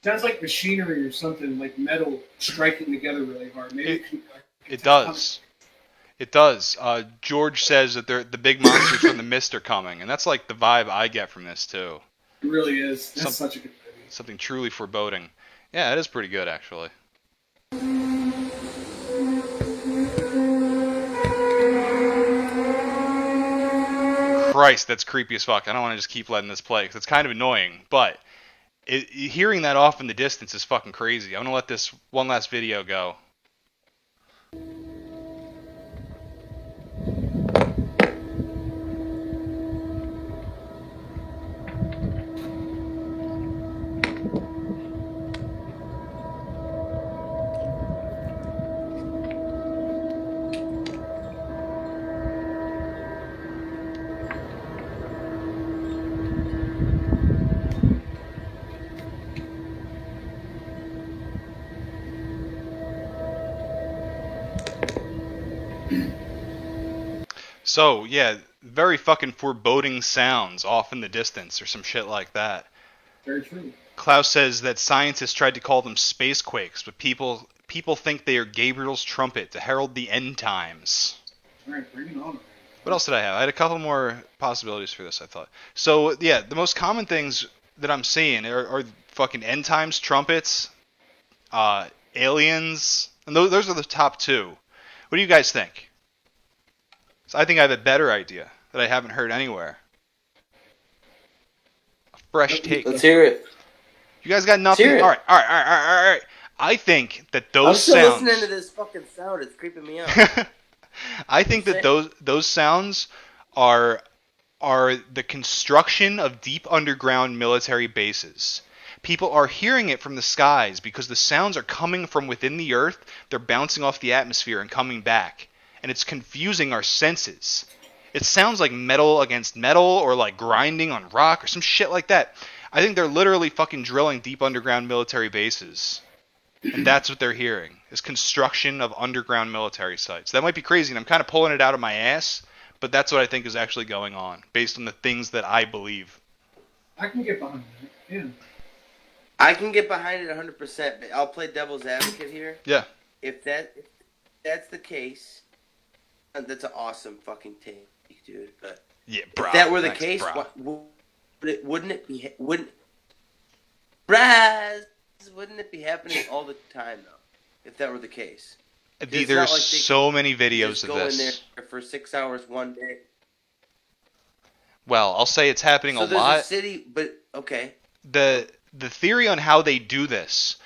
Sounds like machinery or something, like metal striking together really hard. Maybe It does. It does. George says that the big monsters from the mist are coming, and that's like the vibe I get from this too. It really is. That's such a good movie. Something truly foreboding. Yeah, it is pretty good actually. Christ, that's creepy as fuck. I don't want to just keep letting this play because it's kind of annoying, but hearing that off in the distance is fucking crazy. I'm gonna let this one last video go. So, yeah, very fucking foreboding sounds off in the distance or some shit like that. Very true. Klaus says that scientists tried to call them spacequakes, but people think they are Gabriel's trumpet to herald the end times. All right, bring it on. What else did I have? I had a couple more possibilities for this, I thought. So, yeah, the most common things that I'm seeing are fucking end times, trumpets, aliens, and those are the top two. What do you guys think? So I think I have a better idea that I haven't heard anywhere. A fresh Let's take. hear it. You guys got Let's hear nothing? it. All right, all right, all right, all right, all right. I think that I'm those still sounds. listening to this fucking sound. It's creeping me out. I think that those sounds are the construction of deep underground military bases. People are hearing it from the skies because the sounds are coming from within the earth. They're bouncing off the atmosphere and coming back, and it's confusing our senses. It sounds like metal against metal or like grinding on rock or some shit like that. I think they're literally fucking drilling deep underground military bases. And that's what they're hearing, is construction of underground military sites. That might be crazy, and I'm kind of pulling it out of my ass, but that's what I think is actually going on, based on the things that I believe. I can get behind that. Yeah. I can get behind it 100%, but I'll play devil's advocate here. Yeah. If that's the case, that's an awesome fucking take, dude. But Yeah, bro. if that were the Thanks, case, bro. wouldn't it be happening all the time though? If that were the case, it's There's not like they so many just videos of go in this. there for 6 hours one day. Well, I'll say it's happening So a there's lot. a city, but okay. The theory on how they do this,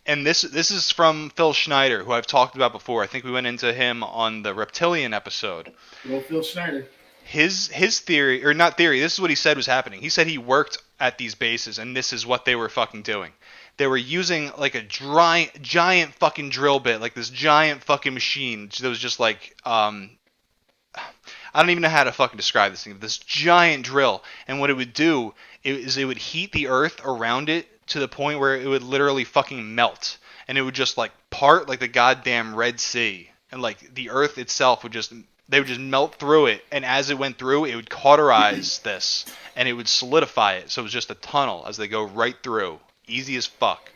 and this is from Phil Schneider, who I've talked about before. I think we went into him on the reptilian episode. Go Phil Schneider. His theory, or not theory, this is what he said was happening. He said he worked at these bases, and this is what they were fucking doing. They were using like a giant fucking drill bit, like this giant fucking machine that was just like, I don't even know how to fucking describe this thing. This giant drill, and what it would do is it would heat the earth around it to the point where it would literally fucking melt, and it would just like part like the goddamn Red Sea, and like the earth itself would just melt through it, and as it went through, it would cauterize this, and it would solidify it, so it was just a tunnel as they go right through, easy as fuck.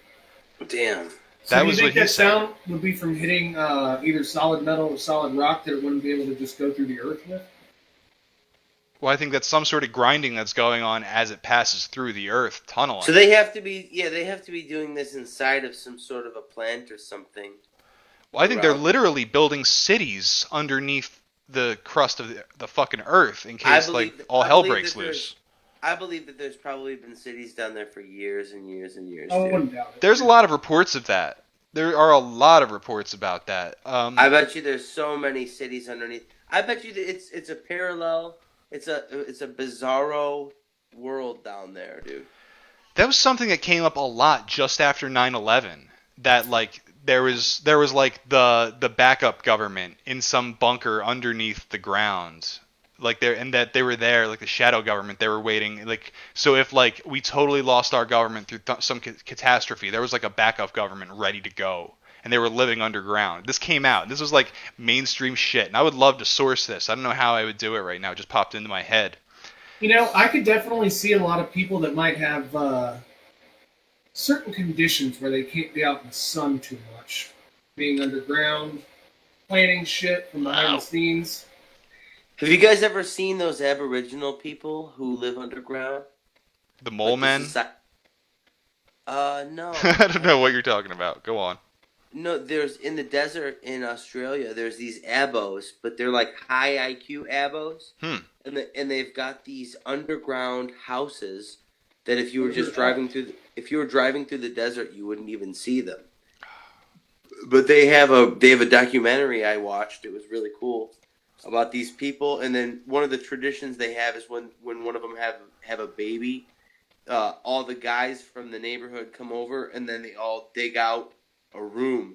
Damn. So That do you was think what he that said. sound would be from hitting either solid metal or solid rock that it wouldn't be able to just go through the earth with? Well, I think that's some sort of grinding that's going on as it passes through the earth, tunneling. So they have to be doing this inside of some sort of a plant or something. Well, I think they're Around. literally building cities underneath the crust of the fucking earth in I case believe like all I hell believe breaks that there's- loose. I believe that there's probably been cities down there for years and years and years. I Dude. wouldn't doubt it. There's a lot of reports of that. There are a lot of reports about that. I bet you there's so many cities underneath. I bet you that it's a parallel. It's a bizarro world down there, dude. That was something that came up a lot just after 9/11. That like there was like the backup government in some bunker underneath the ground, like there, and that they were there, like the shadow government. They were waiting, like, so if like we totally lost our government through some catastrophe, there was like a backup government ready to go, and they were living underground. This came out. This was like mainstream shit, and I would love to source this. I don't know how I would do it right now. It just popped into my head. You know, I could definitely see a lot of people that might have certain conditions where they can't be out in the sun too much. Being underground, planning shit from behind the scenes. Have you guys ever seen those Aboriginal people who live underground? The mole men. No. I don't know what you're talking about. Go on. No, there's in the desert in Australia. There's these abos, but they're like high IQ abos, and they've got these underground houses that if you were just driving through, if you were driving through the desert, you wouldn't even see them. But they have a documentary I watched. It was really cool about these people, and then one of the traditions they have is when one of them have a baby, all the guys from the neighborhood come over, and then they all dig out a room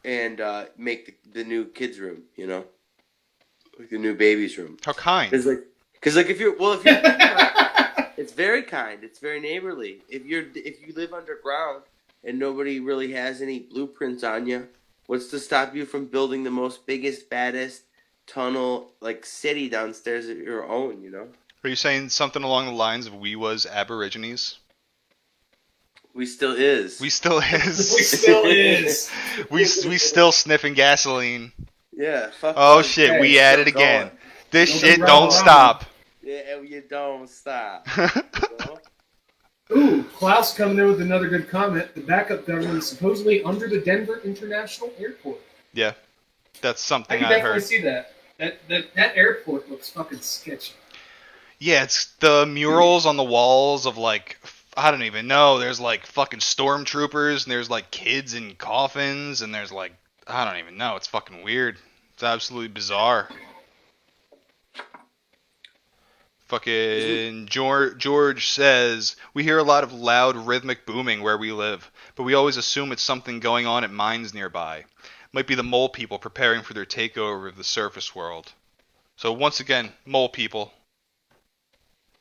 and make the new kids room, you know, like the new baby's room. How kind. Because if you're it's very kind, it's very neighborly. If you live underground and nobody really has any blueprints on you, what's to stop you from building the most biggest, baddest tunnel like city downstairs of your own? You know. Are you saying something along the lines of we was Aborigines? We still is. We still is. We still is. we still sniffing gasoline. Yeah, fuck Oh those shit, guys. we Hey, at Still it again. going. This Don't shit be don't wrong. stop. Yeah, and you don't stop. You know? Ooh, Klaus coming in with another good comment. The backup government is supposedly under the Denver International Airport. Yeah, that's I something can I definitely heard. see that. That airport looks fucking sketchy. Yeah, it's the murals on the walls of like I don't even know. There's like fucking stormtroopers and there's like kids in coffins and there's like I don't even know. It's fucking weird. It's absolutely bizarre. Fucking George says we hear a lot of loud rhythmic booming where we live, but we always assume it's something going on at mines nearby. Might be the mole people preparing for their takeover of the surface world. So once again, mole people.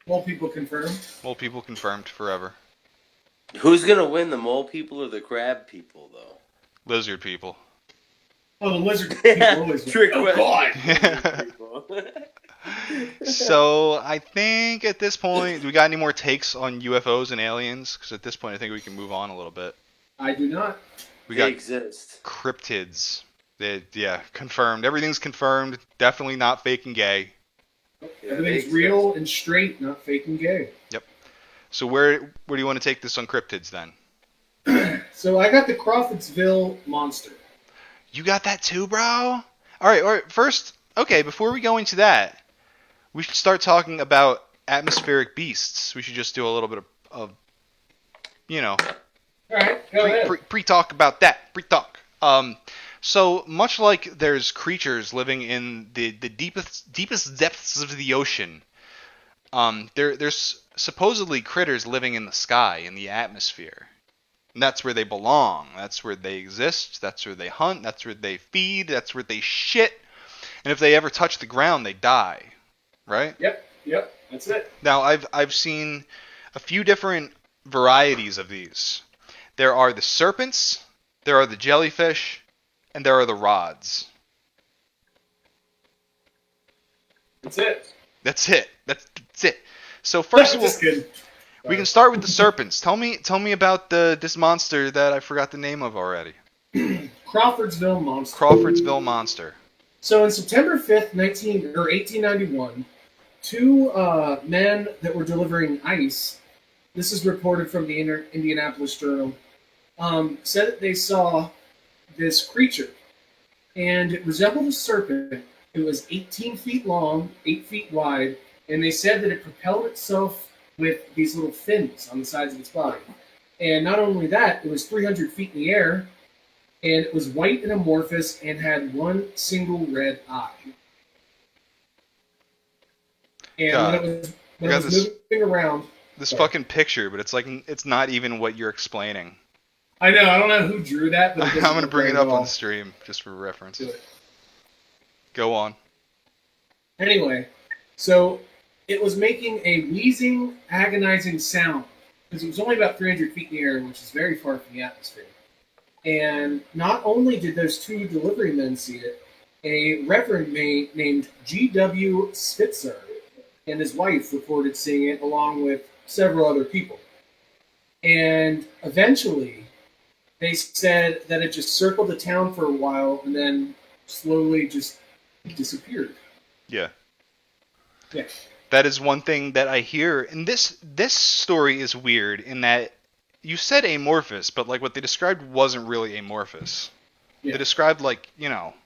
Well, people confirmed. Mole people confirmed forever. Who's gonna win, the mole people or the crab people, though? Lizard people. Oh, the lizard people always win. Trick Oh God! question. People. So I think at this point, do we got any more takes on UFOs and aliens? Because at this point, I think we can move on a little bit. I do not. We They got exist. cryptids. Yeah, confirmed. Everything's confirmed. Definitely not fake and gay. Yeah, Everything's they real and straight, not fake and gay. So where do you want to take this on cryptids then? So I got the Crawfordsville monster. You got that too, bro? All right. First, okay, before we go into that, we should start talking about atmospheric beasts. We should just do a little bit of All right, go ahead. pre-talk about that. Pre-talk. So much like there's creatures living in the deepest depths of the ocean, there's supposedly critters living in the sky, in the atmosphere. And that's where they belong. That's where they exist. That's where they hunt. That's where they feed. That's where they shit. And if they ever touch the ground, they die. Right? Yep, that's it. Now, I've seen a few different varieties of these. There are the serpents, there are the jellyfish, and there are the rods. That's it. That's it. That's it. So first of all, Just kidding. we can start with the serpents. Tell me about this monster that I forgot the name of already. Crawfordsville monster. Crawfordsville monster. So on September 5th, 1891, two men that were delivering ice, this is reported from the Indianapolis Journal, said that they saw this creature. And it resembled a serpent. It was 18 feet long, 8 feet wide, and they said that it propelled itself with these little fins on the sides of its body. And not only that, it was 300 feet in the air, and it was white and amorphous and had one single red eye. And God. when it was moving around, This sorry. fucking picture, but it's like it's not even what you're explaining. I know, I don't know who drew that, but it I'm doesn't gonna look bring it very up well. on the stream just for reference. Do it. Go on. Anyway, so it was making a wheezing, agonizing sound because it was only about 300 feet in the air, which is very far from the atmosphere. And not only did those two delivery men see it, a reverend named G.W. Spitzer and his wife reported seeing it along with several other people. And eventually, they said that it just circled the town for a while and then slowly just disappeared. Yeah. Yeah. That is one thing that I hear. And this story is weird in that you said amorphous, but like what they described wasn't really amorphous. Yeah. They described like,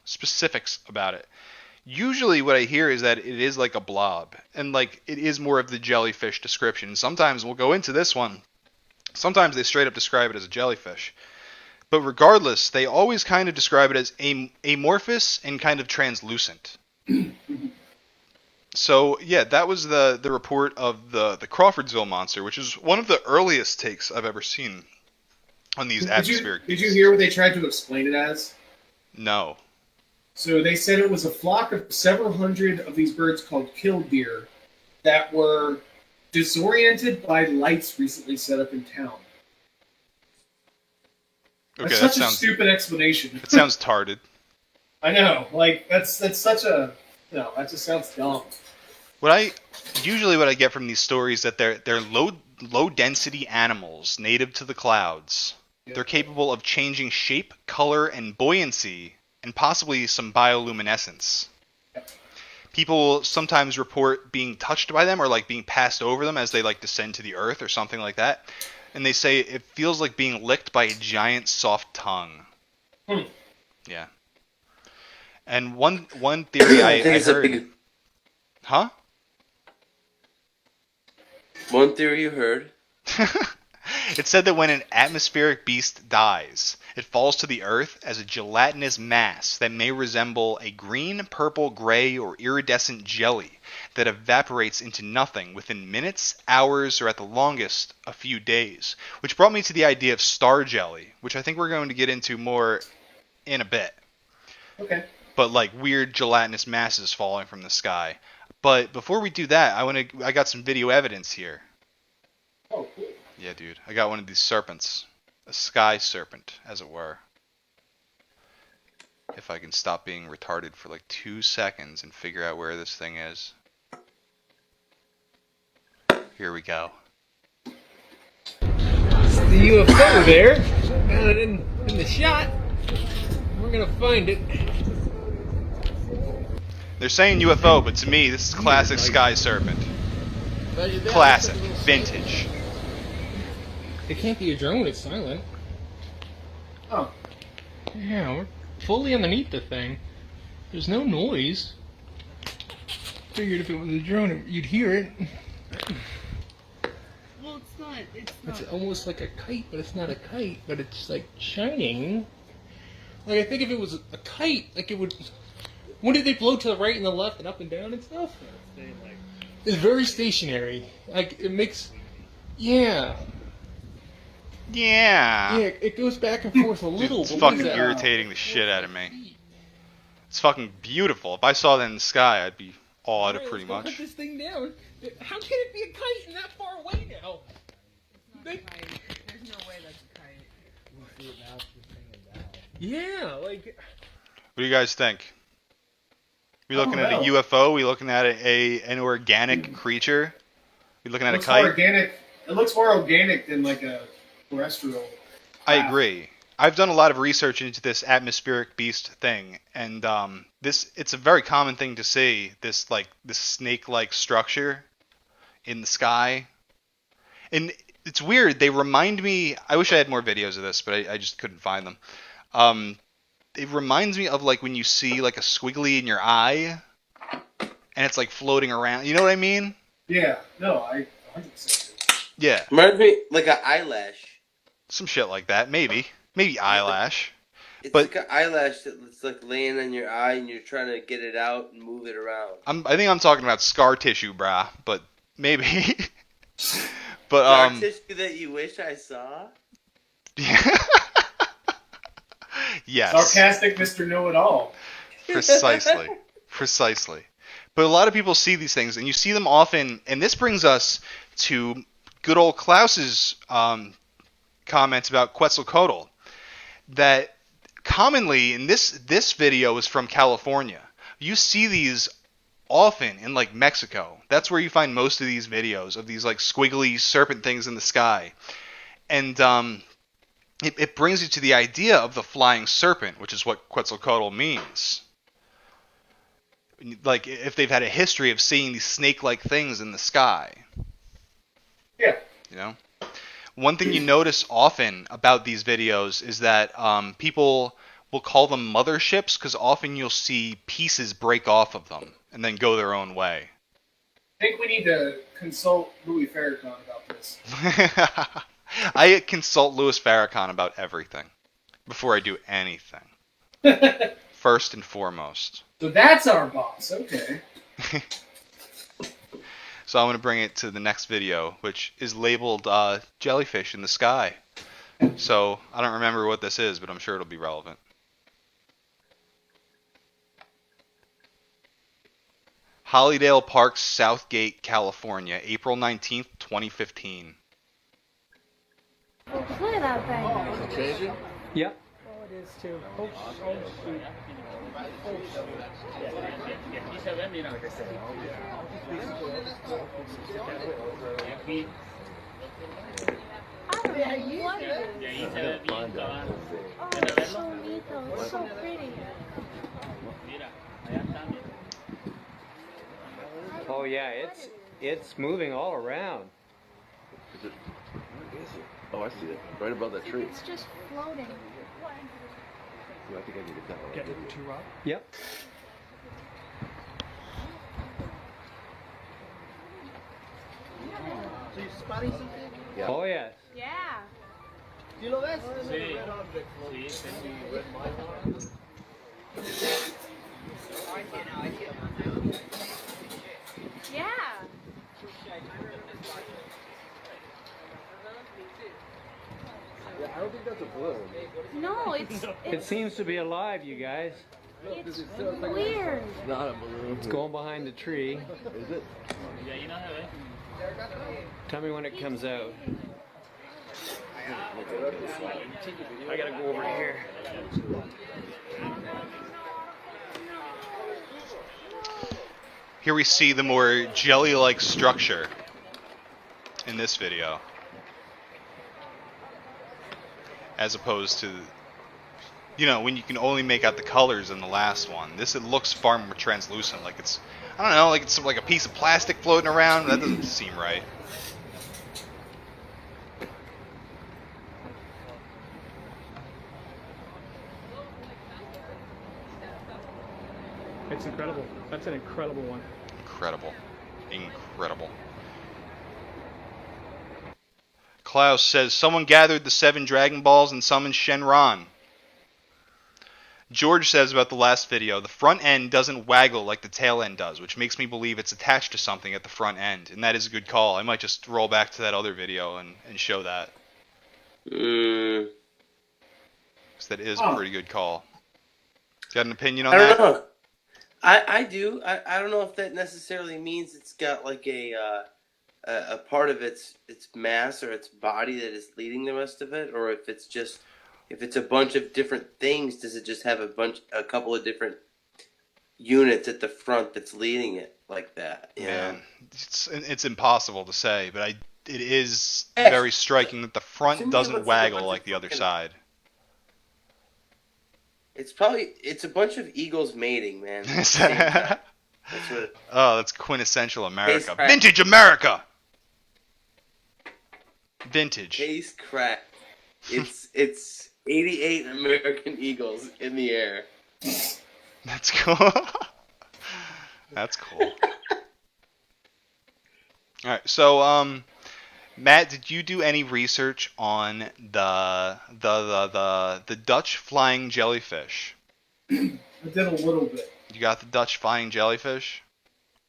specifics about it. Usually what I hear is that it is like a blob and like it is more of the jellyfish description. Sometimes we'll go into this one. Sometimes they straight up describe it as a jellyfish. But regardless, they always kind of describe it as amorphous and kind of translucent. So, yeah, that was the report of the Crawfordsville monster, which is one of the earliest takes I've ever seen on these atmospheric Did you beasts. hear what they tried to explain it as? No. So they said it was a flock of several hundred of these birds called killdeer that were disoriented by lights recently set up in town. Okay, That's that such a sounds stupid explanation. it sounds tarded. I know, like that's such a that just sounds dumb. What I get from these stories that they're low density animals native to the clouds. Yeah. They're capable of changing shape, color, and buoyancy and possibly some bioluminescence. People sometimes report being touched by them or like being passed over them as they like descend to the earth or something like that. And they say it feels like being licked by a giant soft tongue. Yeah. And one theory I think I it's heard. a big. Huh? One theory you heard. It said that when an atmospheric beast dies, it falls to the earth as a gelatinous mass that may resemble a green, purple, gray, or iridescent jelly that evaporates into nothing within minutes, hours, or at the longest, a few days. Which brought me to the idea of star jelly, which I think we're going to get into more in a bit. Okay. But like weird gelatinous masses falling from the sky. But before we do that, I got some video evidence here. Oh, cool. Yeah, dude. I got one of these serpents. A sky serpent, as it were. If I can stop being retarded for like 2 seconds and figure out where this thing is. Here we go. The UFO there, got it in the shot. We're gonna find it. They're saying UFO, but to me, this is classic sky serpent. Classic. Vintage. It can't be a drone, it's silent. Oh. Yeah, we're fully underneath the thing. There's no noise. Figured if it was a drone, you'd hear it. Well, it's not. It's It's almost like a kite, but it's not a kite, but it's like shining. Like, I think if it was a kite, like it would. When did they blow to the right and the left and up and down and stuff? It's very stationary. Like, it makes. Yeah. Yeah. Yeah, it goes back and forth a little. It's but what is fucking that? irritating the shit out of me. It's fucking beautiful. If I saw that in the sky, I'd be awed Alright, pretty let's go much. Cut this thing down. How can it be a kite and that far away now? not a kite. There's no way that's a kite. Yeah, like. What do you guys think? We looking at a UFO? We looking at an organic creature? We looking at a Looks kite? more organic. It looks more organic than like a terrestrial. I agree. I've done a lot of research into this atmospheric beast thing, and it's a very common thing to see, this snake-like structure in the sky. And it's weird, they remind me, I wish I had more videos of this, but I just couldn't find them. It reminds me of like when you see like a squiggly in your eye, and it's like floating around, you know what I mean? Yeah. No, I 100%. Yeah, Reminds me like an eyelash. some shit like that, maybe eyelash. It's But- like an eyelash that's like laying on your eye and you're trying to get it out and move it around. I think I'm talking about scar tissue, brah, but maybe. But Dark tissue that you wish I saw? yes, Sarcastic Mr. Know-It-All. precisely. But a lot of people see these things, and you see them often, and this brings us to good old Klaus's comments about Quetzalcoatl. That commonly, and this video is from California, you see these often in like Mexico. That's where you find most of these videos of these like squiggly serpent things in the sky. And it brings you to the idea of the flying serpent, which is what Quetzalcoatl means. Like if they've had a history of seeing these snake-like things in the sky. Yeah. You know? One thing you notice often about these videos is that people will call them motherships because often you'll see pieces break off of them and then go their own way. I think we need to consult Louis Farrakhan about this. I consult Louis Farrakhan about everything before I do anything. First and foremost. So that's our boss. Okay. So I'm going to bring it to the next video, which is labeled Jellyfish in the Sky. So I don't remember what this is, but I'm sure it'll be relevant. Hollydale Park, Southgate, California, April 19th, 2015. Look at that thing. Yeah. Oh, it is too. Oh, shoot. I don't What is it? Oh, it's so neat though. It's so pretty. Oh yeah, it's moving all around. Oh, I see it. Right above that tree. It's just floating. I think I can get that one. Get it to Rob. Yep. So you spotting something? Yeah. Oh yes. Yeah. Do you know that? Yeah. Yeah, I don't think that's a balloon. No, It seems to be alive, you guys. it's weird. Not a balloon. It's going behind the tree. Is it? Tell me when it comes out. I gotta go over here. Here we see the more jelly-like structure in this video, as opposed to, when you can only make out the colors in the last one. It looks far more translucent, like it's, I don't know, like it's like a piece of plastic floating around. That doesn't seem right. It's incredible. That's an incredible one. Incredible. Incredible. Klaus says, someone gathered the 7 Dragon Balls and summoned Shenron. George says about the last video, the front end doesn't waggle like the tail end does, which makes me believe it's attached to something at the front end. And that is a good call. I might just roll back to that other video and show that. Because that is a pretty good call. Got an opinion on I that? don't know. I do. I don't know if that necessarily means it's got like a part of its mass or its body that is leading the rest of it, or if it's a bunch of different things. Does it just have a couple of different units at the front that's leading it like that? Man, it's impossible to say, but it is very striking that the front doesn't waggle like the other side. It's a bunch of eagles mating, man. That's what that's quintessential America. Crack. Vintage America! Vintage. Case crack. It's 88 American eagles in the air. That's cool. That's cool. Alright, so Matt, did you do any research on the Dutch flying jellyfish? I did a little bit. You got the Dutch flying jellyfish?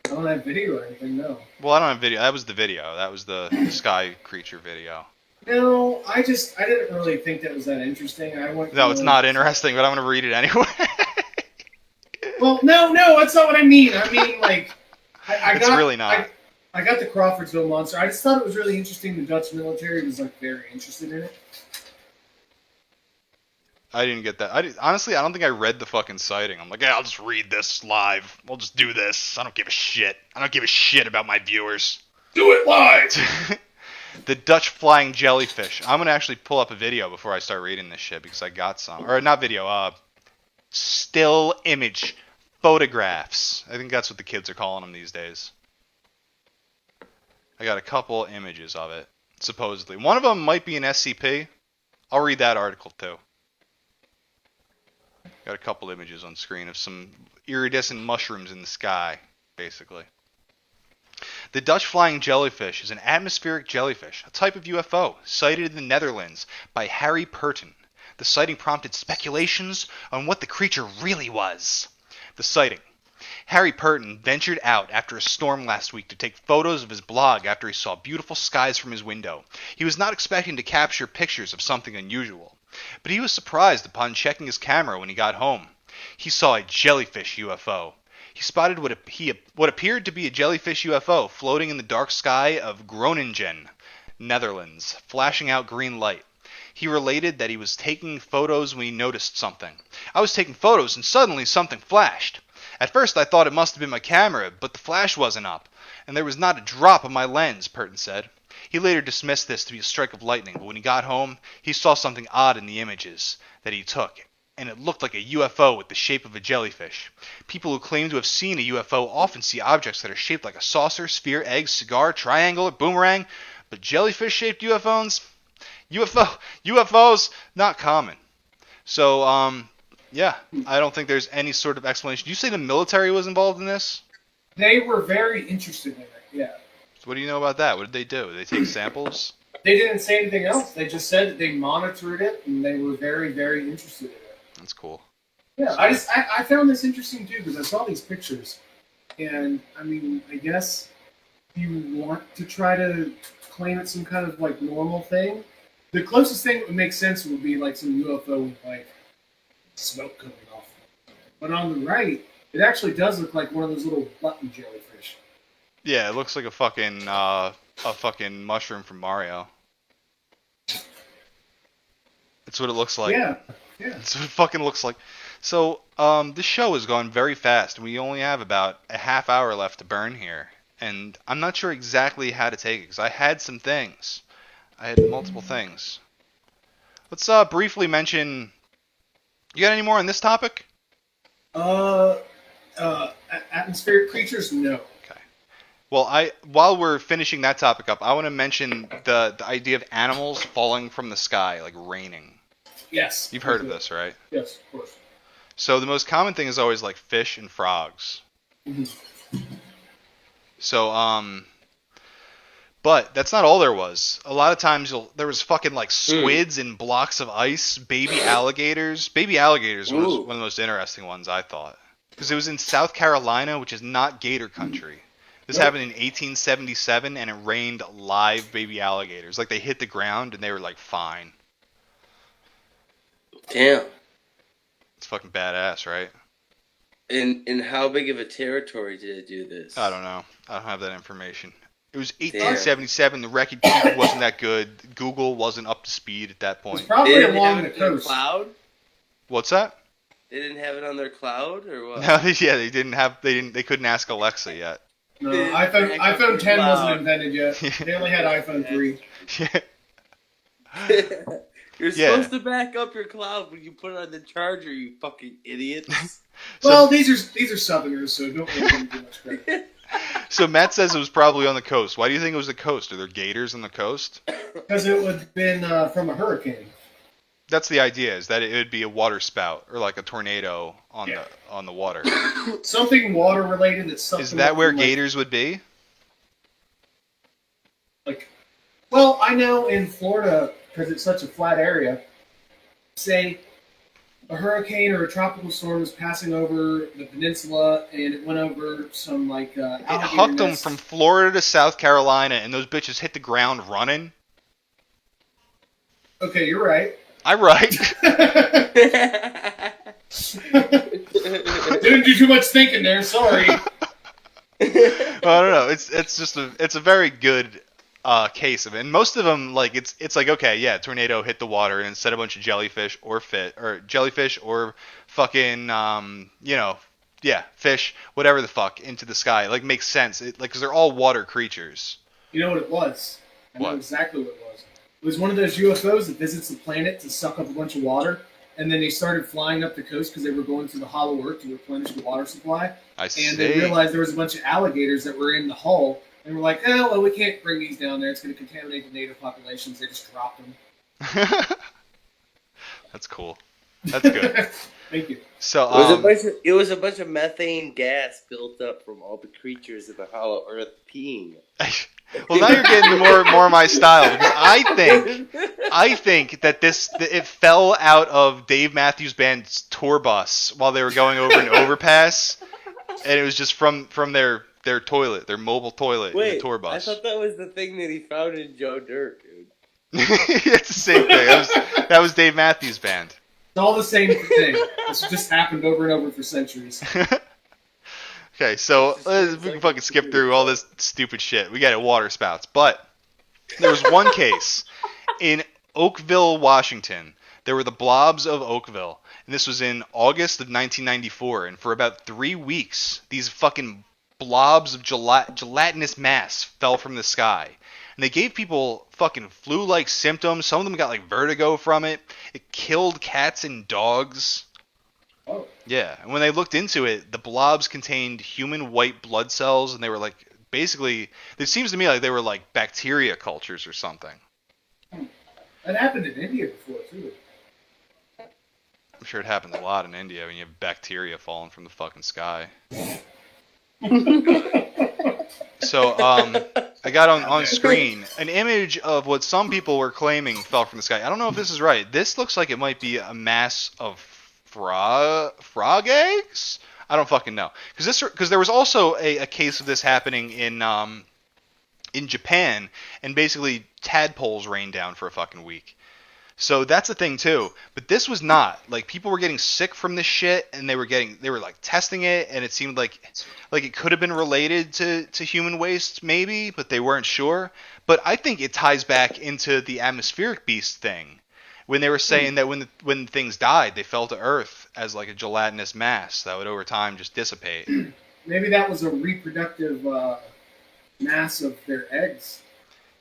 I don't have video or anything, no. Well, I don't have video. That was the video. That was the sky creature video. No, I didn't really think that was that interesting. No, it's not interesting, but I'm going to read it anyway. Well, no, that's not what I mean. I mean, like, It's really not. I got the Crawfordsville monster. I just thought it was really interesting. The Dutch military was, like, very interested in it. I didn't get that. Honestly, I don't think I read the fucking sighting. I'm like, yeah, I'll just read this live. We'll just do this. I don't give a shit. I don't give a shit about my viewers. Do it live! The Dutch flying jellyfish. I'm going to actually pull up a video before I start reading this shit because I got some. Or not video, still image photographs. I think that's what the kids are calling them these days. I got a couple images of it, supposedly. One of them might be an SCP. I'll read that article too. Got a couple images on screen of some iridescent mushrooms in the sky, basically. The Dutch flying jellyfish is an atmospheric jellyfish, a type of UFO, sighted in the Netherlands by Harry Purton. The sighting prompted speculations on what the creature really was. The sighting. Harry Purton ventured out after a storm last week to take photos of his blog after he saw beautiful skies from his window. He was not expecting to capture pictures of something unusual, but he was surprised upon checking his camera when he got home. He saw a jellyfish UFO. He spotted what appeared to be a jellyfish UFO floating in the dark sky of Groningen, Netherlands, flashing out green light. He related that he was taking photos when he noticed something. I was taking photos and suddenly something flashed. At first I thought it must have been my camera, but the flash wasn't up, and there was not a drop of my lens, Purton said. He later dismissed this to be a strike of lightning, but when he got home, he saw something odd in the images that he took, and it looked like a UFO with the shape of a jellyfish. People who claim to have seen a UFO often see objects that are shaped like a saucer, sphere, egg, cigar, triangle, or boomerang, but jellyfish-shaped UFOs, not common. So, yeah, I don't think there's any sort of explanation. Did you say the military was involved in this? They were very interested in it, yeah. So what do you know about that? What did they do? Did they take samples? They didn't say anything else. They just said that they monitored it, and they were very, very interested in it. That's cool. Yeah, I found this interesting, too, because I saw these pictures. And, I mean, I guess you want to try to claim it's some kind of, like, normal thing. The closest thing that would make sense would be, like, some UFO with, like, smoke coming off. But on the right, it actually does look like one of those little button jellyfish. Yeah, it looks like a fucking mushroom from Mario. That's what it looks like. Yeah. That's what it fucking looks like. So, this show has gone very fast. We only have about a half hour left to burn here. And I'm not sure exactly how to take it, because I had some things. I had multiple things. Let's briefly mention... You got any more on this topic? Atmospheric creatures? No. Okay. Well, while we're finishing that topic up, I want to mention the idea of animals falling from the sky, like raining. Yes. You've heard of this, right? Yes, of course. So the most common thing is always like fish and frogs. Mm-hmm. So, but that's not all there was. A lot of times there was fucking like squids in blocks of ice, baby alligators. Baby alligators was one of the most interesting ones, I thought. Because it was in South Carolina, which is not gator country. This happened in 1877, and it rained live baby alligators. Like, they hit the ground, and they were, like, fine. Damn. It's fucking badass, right? In how big of a territory did it do this? I don't know. I don't have that information. It was 1877. The record keeping wasn't that good. Google wasn't up to speed at that point. It's probably along the coast. Cloud? What's that? They didn't have it on their cloud, or what? No, yeah, they couldn't ask Alexa yet. No, iPhone 10 wasn't invented yet. They only had iPhone 3. You're supposed to back up your cloud when you put it on the charger, you fucking idiots. Well, these are Southerners, so don't give them too much credit. So Matt says it was probably on the coast. Why do you think it was the coast? Are there gators on the coast? Because it would have been from a hurricane. That's the idea, is that it would be a water spout or like a tornado on the water. Something water related. That's something. Is that where gators would be? Like, well, I know in Florida, because it's such a flat area, say a hurricane or a tropical storm is passing over the peninsula, and it went over some like it hucked them from Florida to South Carolina, and those bitches hit the ground running. Okay, you're right. I'm right. Didn't do too much thinking there. Sorry. Well, I don't know. It's a very good case of it. And most of them, like it's like, okay, yeah, tornado hit the water and set a bunch of jellyfish or fucking fish, whatever the fuck, into the sky. Like, makes sense. Because they're all water creatures. You know what it was? I know exactly what it was. It was one of those UFOs that visits the planet to suck up a bunch of water, and then they started flying up the coast because they were going through the hollow earth to replenish the water supply. I see. And they realized there was a bunch of alligators that were in the hull, and were like, oh, well, we can't bring these down there. It's going to contaminate the native populations. They just dropped them. That's cool. That's good. Thank you. So it was a bunch of methane gas built up from all the creatures in the hollow earth peeing. Well, now you're getting to more of my style, because I think that it fell out of Dave Matthews Band's tour bus while they were going over an overpass, and it was just from their toilet, their mobile toilet in the tour bus. I thought that was the thing that he found in Joe Dirt, dude. It's the same thing. That was Dave Matthews Band. It's all the same thing. This just happened over and over for centuries. Okay, so we can fucking skip through all this stupid shit. We got it, water spouts. But there was one case in Oakville, Washington. There were the blobs of Oakville. And this was in August of 1994. And for about 3 weeks, these fucking blobs of gelatinous mass fell from the sky. and they gave people fucking flu-like symptoms. Some of them got like vertigo from it. It killed cats and dogs. Oh. Yeah, and when they looked into it, the blobs contained human white blood cells, and they were like basically. It seems to me like they were like bacteria cultures or something. That happened in India before too. I'm sure it happens a lot in India when you have bacteria falling from the fucking sky. So, I got on screen an image of what some people were claiming fell from the sky. I don't know if this is right. This looks like it might be a mass of frog eggs. I don't fucking know. Because there was also a case of this happening in Japan, and basically tadpoles rained down for a fucking week. So that's a thing too. But this was not. Like, people were getting sick from this shit, and they were like testing it, and it seemed like it could have been related to human waste maybe, but they weren't sure. But I think it ties back into the atmospheric beast thing, when they were saying that when things died, they fell to Earth as like a gelatinous mass that would over time just dissipate. Maybe that was a reproductive mass of their eggs.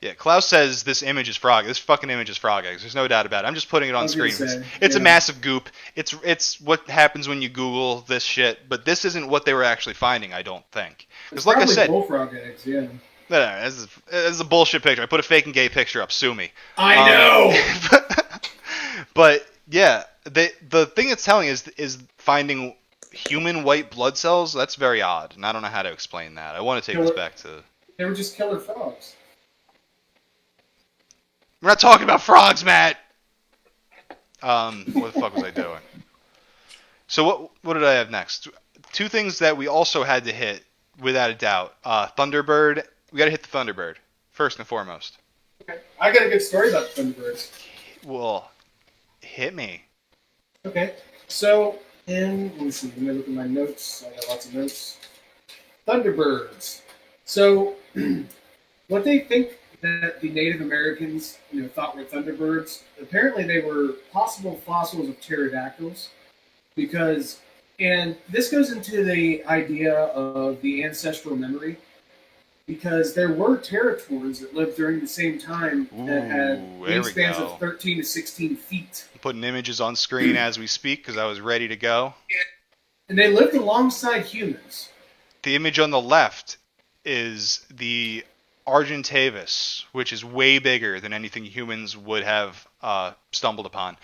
Yeah, Klaus says this fucking image is frog eggs. There's no doubt about it. I'm just putting it on screen. It's a massive goop. It's what happens when you Google this shit, but this isn't what they were actually finding, I don't think. Because like I said, bullfrog eggs, yeah. No, this is a bullshit picture. I put a fake and gay picture up. Sue me. I know! But yeah, the thing it's telling is finding human white blood cells. That's very odd, and I don't know how to explain that. I want to take this back to... They were just killer frogs. We're not talking about frogs, Matt. What the fuck was I doing? So what did I have next? Two things that we also had to hit without a doubt. Thunderbird. We got to hit the Thunderbird first and foremost. Okay. I got a good story about the Thunderbirds. Well, hit me. Okay. So let me see. Let me look at my notes. I got lots of notes. Thunderbirds. So what they think that the Native Americans, thought were thunderbirds. Apparently, they were possible fossils of pterodactyls, and this goes into the idea of the ancestral memory, because there were pterosaurs that lived during the same time that had wingspans of 13 to 16 feet. I'm putting images on screen as we speak because I was ready to go. And they lived alongside humans. The image on the left is the Argentavis, which is way bigger than anything humans would have stumbled upon.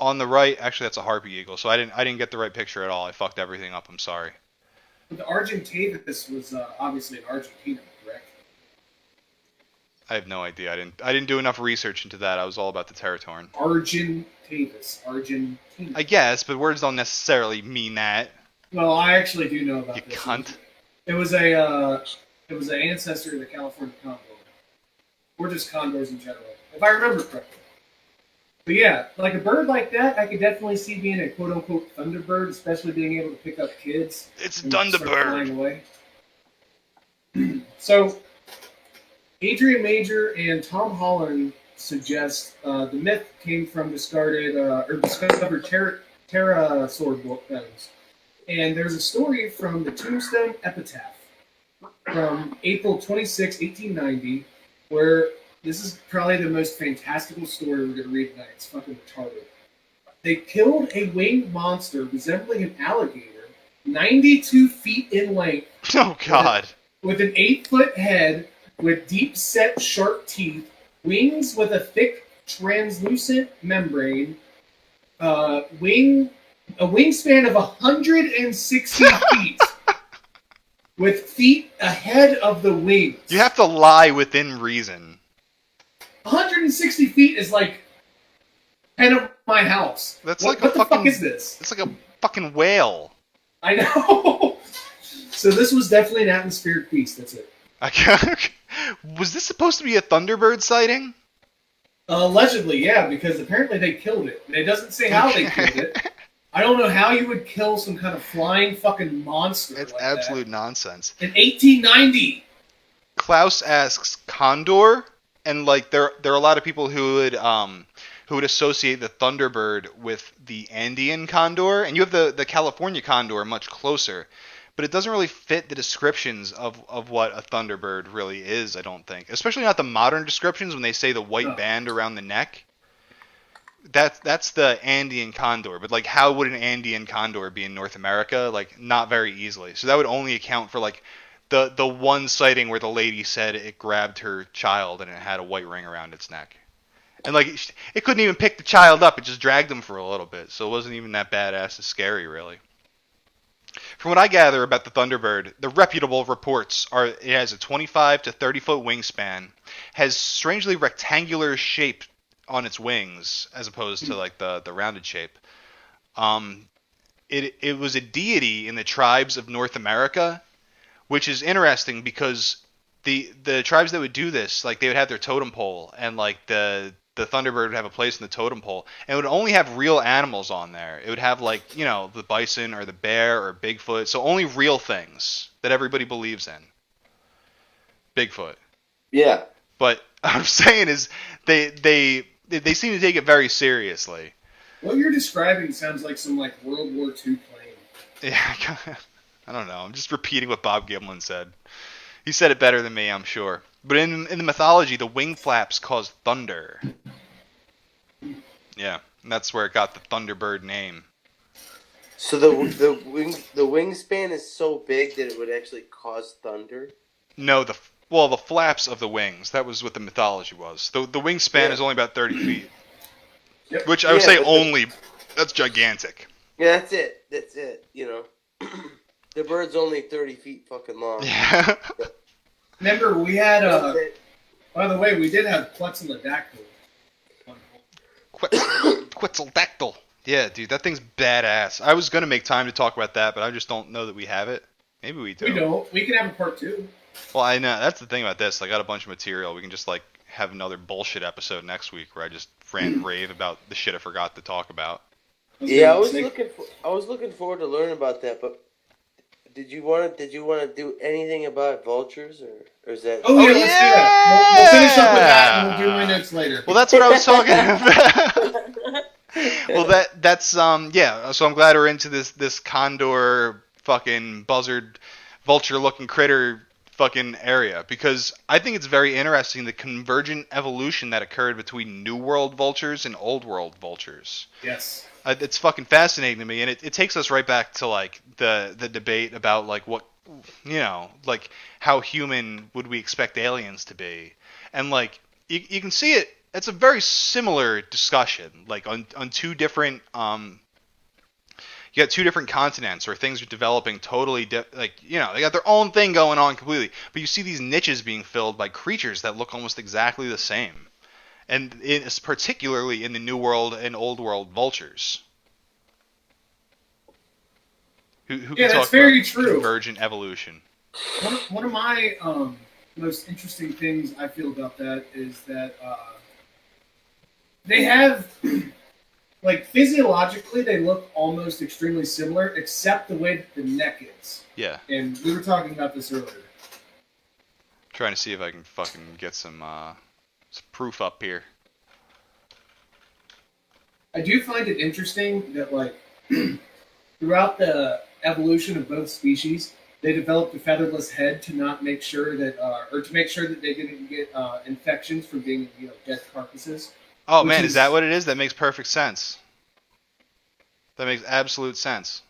On the right, actually, that's a harpy eagle, so I didn't get the right picture at all. I fucked everything up. I'm sorry. But the Argentavis was obviously in Argentina, correct? I have no idea. I didn't do enough research into that. I was all about the Teratorn. Argentavis, Argentina. I guess, but words don't necessarily mean that. Well, I actually do know about you this. You cunt. It was an ancestor of the California condor. Or just condors in general, if I remember correctly. But yeah, like a bird like that, I could definitely see being a quote-unquote thunderbird, especially being able to pick up kids. It's a thunderbird. Away. So, Adrian Major and Tom Holland suggest the myth came from discovered pterosaur bones. And there's a story from the Tombstone Epitaph from April 26, 1890, where this is probably the most fantastical story we're going to read tonight. It's fucking retarded. They killed a winged monster resembling an alligator, 92 feet in length. Oh, God. With an 8-foot head, with deep-set sharp teeth, wings with a thick, translucent membrane, a wingspan of 160 feet. With feet ahead of the wings. You have to lie within reason. 160 feet is like 10 of my house. That's what the fuck is this? It's like a fucking whale. I know. So this was definitely an atmospheric beast. That's it. Was this supposed to be a Thunderbird sighting? Allegedly, yeah, because apparently they killed it. And it doesn't say how they killed it. I don't know how you would kill some kind of flying fucking monster. It's like absolute nonsense. In 1890. Klaus asks condor, and like there are a lot of people who would associate the Thunderbird with the Andean condor, and you have the California condor much closer. but it doesn't really fit the descriptions of what a thunderbird really is, I don't think. Especially not the modern descriptions when they say the white No. band around the neck. That's the Andean condor, but like how would an Andean condor be in North America? Like not very easily. So that would only account for like the one sighting where the lady said it grabbed her child and it had a white ring around its neck. And like it couldn't even pick the child up, it just dragged him for a little bit. So it wasn't even that badass and scary really. From what I gather about the Thunderbird, the reputable reports are it has a 25 to 30 foot wingspan, has strangely rectangular shape on its wings as opposed to like the rounded shape. It was a deity in the tribes of North America, which is interesting because the tribes that would do this, like they would have their totem pole, and like the Thunderbird would have a place in the totem pole, and it would only have real animals on there. It would have like the bison or the bear or Bigfoot, so only real things that everybody believes in. Bigfoot. Yeah. But what I'm saying is they seem to take it very seriously. What you're describing sounds like some like World War II plane. Yeah, I don't know. I'm just repeating what Bob Gimlin said. He said it better than me, I'm sure. But in the mythology, the wing flaps cause thunder. Yeah, and that's where it got the Thunderbird name. So the wingspan is so big that it would actually cause thunder. No, the flaps of the wings. That was what the mythology was. The wingspan is only about 30 feet. Yep. Which I would say only. That's gigantic. Yeah, that's it. That's it. The bird's only 30 feet fucking long. Yeah. Remember, we had by the way, we did have Quetzalcoatl. Quetzalcoatl. Yeah, dude, that thing's badass. I was gonna make time to talk about that, but I just don't know that we have it. Maybe we do. We don't. We can have a part 2. Well, I know that's the thing about this. I got a bunch of material. We can just like have another bullshit episode next week where I just rant and rave about the shit I forgot to talk about. Yeah, I was looking forward to learning about that, but did you want to do anything about vultures or is that? Oh yeah, let's do that. We'll finish up with that, and we'll do my notes later. Well, that's what I was talking about. Well, that's yeah. So I'm glad we're into this condor fucking buzzard vulture looking critter fucking area, because I think it's very interesting the convergent evolution that occurred between New World vultures and Old World vultures. Yes. It's fucking fascinating to me, and it takes us right back to like the debate about like what like how human would we expect aliens to be, and like you can see it. It's a very similar discussion, like on two different you got two different continents where things are developing totally they got their own thing going on completely, but you see these niches being filled by creatures that look almost exactly the same, and it's particularly in the New World and Old World vultures. Who Yeah, can that's talk very about true. convergent evolution? One of my most interesting things I feel about that is that they have, like, physiologically, they look almost extremely similar, except the way that the neck is. Yeah. And we were talking about this earlier. Trying to see if I can fucking get some proof up here. I do find it interesting that, like, throughout the evolution of both species, they developed a featherless head to not make sure that, or to make sure that they didn't get infections from being, dead carcasses. Oh man, is that what it is? That makes perfect sense. That makes absolute sense.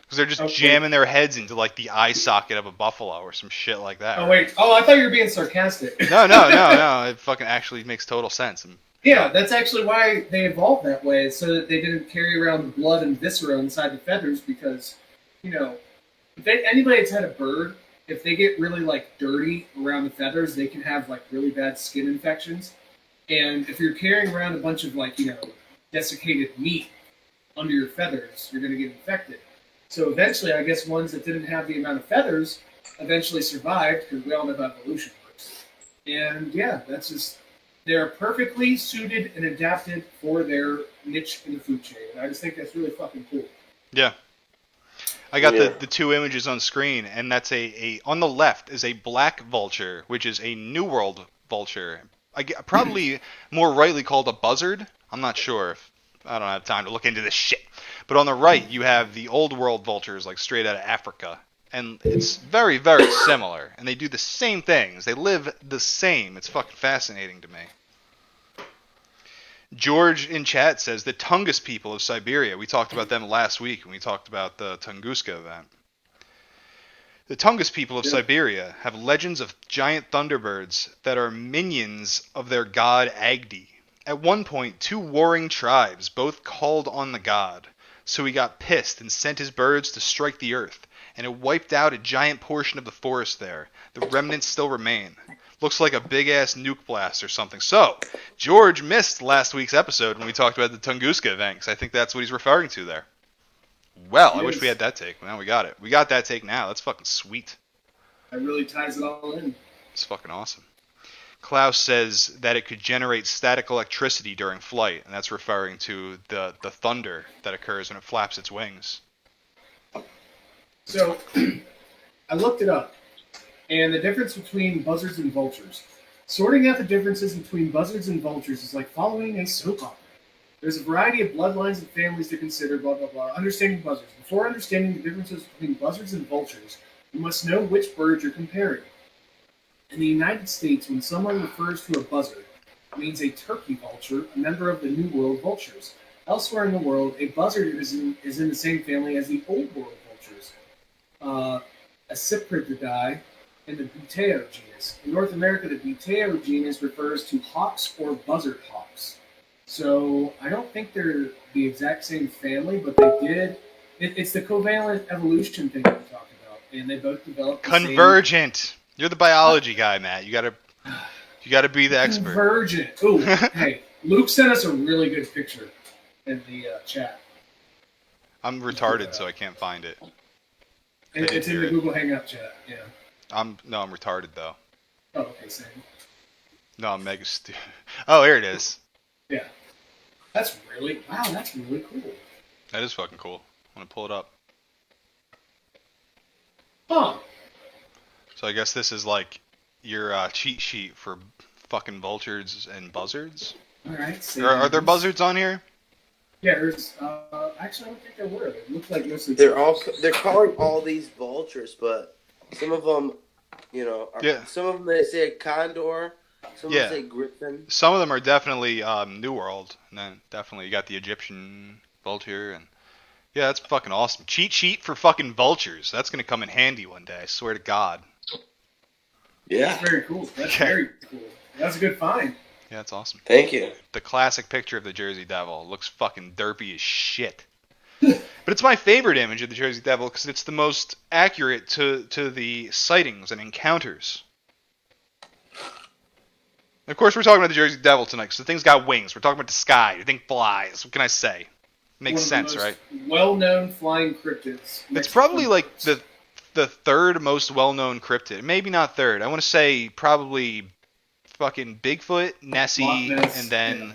Because they're just jamming their heads into like the eye socket of a buffalo or some shit like that. Oh wait, I thought you were being sarcastic. No. It fucking actually makes total sense. Yeah, that's actually why they evolved that way, so that they didn't carry around the blood and viscera inside the feathers, because, if anybody that's had a bird, if they get really, like, dirty around the feathers, they can have, like, really bad skin infections. And if you're carrying around a bunch of, like, desiccated meat under your feathers, you're going to get infected. So eventually, I guess ones that didn't have the amount of feathers eventually survived, because we all know how evolution works. And, yeah, that's just... They're perfectly suited and adapted for their niche in the food chain. And I just think that's really fucking cool. Yeah. I got the two images on screen, and that's on the left is a black vulture, which is a New World vulture. Probably more rightly called a buzzard. I'm not sure. I don't have time to look into this shit. But on the right, you have the Old World vultures, like straight out of Africa. And it's very, very similar. And they do the same things. They live the same. It's fucking fascinating to me. George in chat says the Tungus people of Siberia. We talked about them last week when we talked about the Tunguska event. The Tungus people of Siberia have legends of giant thunderbirds that are minions of their god Agdi. At one point, 2 warring tribes both called on the god, so he got pissed and sent his birds to strike the earth, and it wiped out a giant portion of the forest there. The remnants still remain. Looks like a big-ass nuke blast or something. So, George missed last week's episode when we talked about the Tunguska event, because I think that's what he's referring to there. Well, I wish we had that take. Now we got it. We got that take now. That's fucking sweet. That really ties it all in. It's fucking awesome. Klaus says that it could generate static electricity during flight, and that's referring to the thunder that occurs when it flaps its wings. So, I looked it up, and the difference between buzzards and vultures. Sorting out the differences between buzzards and vultures is like following a soap opera. There's a variety of bloodlines and families to consider, blah, blah, blah. Understanding buzzards. Before understanding the differences between buzzards and vultures, you must know which bird you're comparing. In the United States, when someone refers to a buzzard, it means a turkey vulture, a member of the New World vultures. Elsewhere in the world, a buzzard is in the same family as the Old World vultures, Accipitridae, in the Buteo genus. In North America, the Buteo genus refers to hawks or buzzard hawks. So I don't think they're the exact same family, but they did. It's the covalent evolution thing that we talked about, and they both developed the Convergent. Same... You're the biology guy, Matt. You gotta be the expert. Convergent. Ooh, hey, Luke sent us a really good picture in the chat. I'm retarded, so I can't find it. It's in the Google Hangout chat. Yeah. I'm retarded though. Oh, okay, same. No, I'm mega stupid. Oh, here it is. Yeah. That's really cool. That is fucking cool. I'm gonna pull it up. Huh. So I guess this is like your cheat sheet for fucking vultures and buzzards. All right. Are there buzzards on here? Yeah, there's. Actually, I don't think there were. It looks like mostly. They're calling all these vultures, but some of them, some of them they say condor. Some of them say griffin. Some of them are definitely New World, and then definitely you got the Egyptian vulture, and yeah, that's fucking awesome. Cheat sheet for fucking vultures. That's gonna come in handy one day. I swear to God. Yeah. That's very cool. That's very cool. That's a good find. Yeah, that's awesome. Thank you. The classic picture of the Jersey Devil looks fucking derpy as shit. But it's my favorite image of the Jersey Devil because it's the most accurate to the sightings and encounters. Of course, we're talking about the Jersey Devil tonight because the thing's got wings. We're talking about the sky. The thing flies. What can I say? Makes sense, right? Well-known flying cryptids. It's probably like the third most well-known cryptid. Maybe not third. I want to say probably fucking Bigfoot, Nessie, and then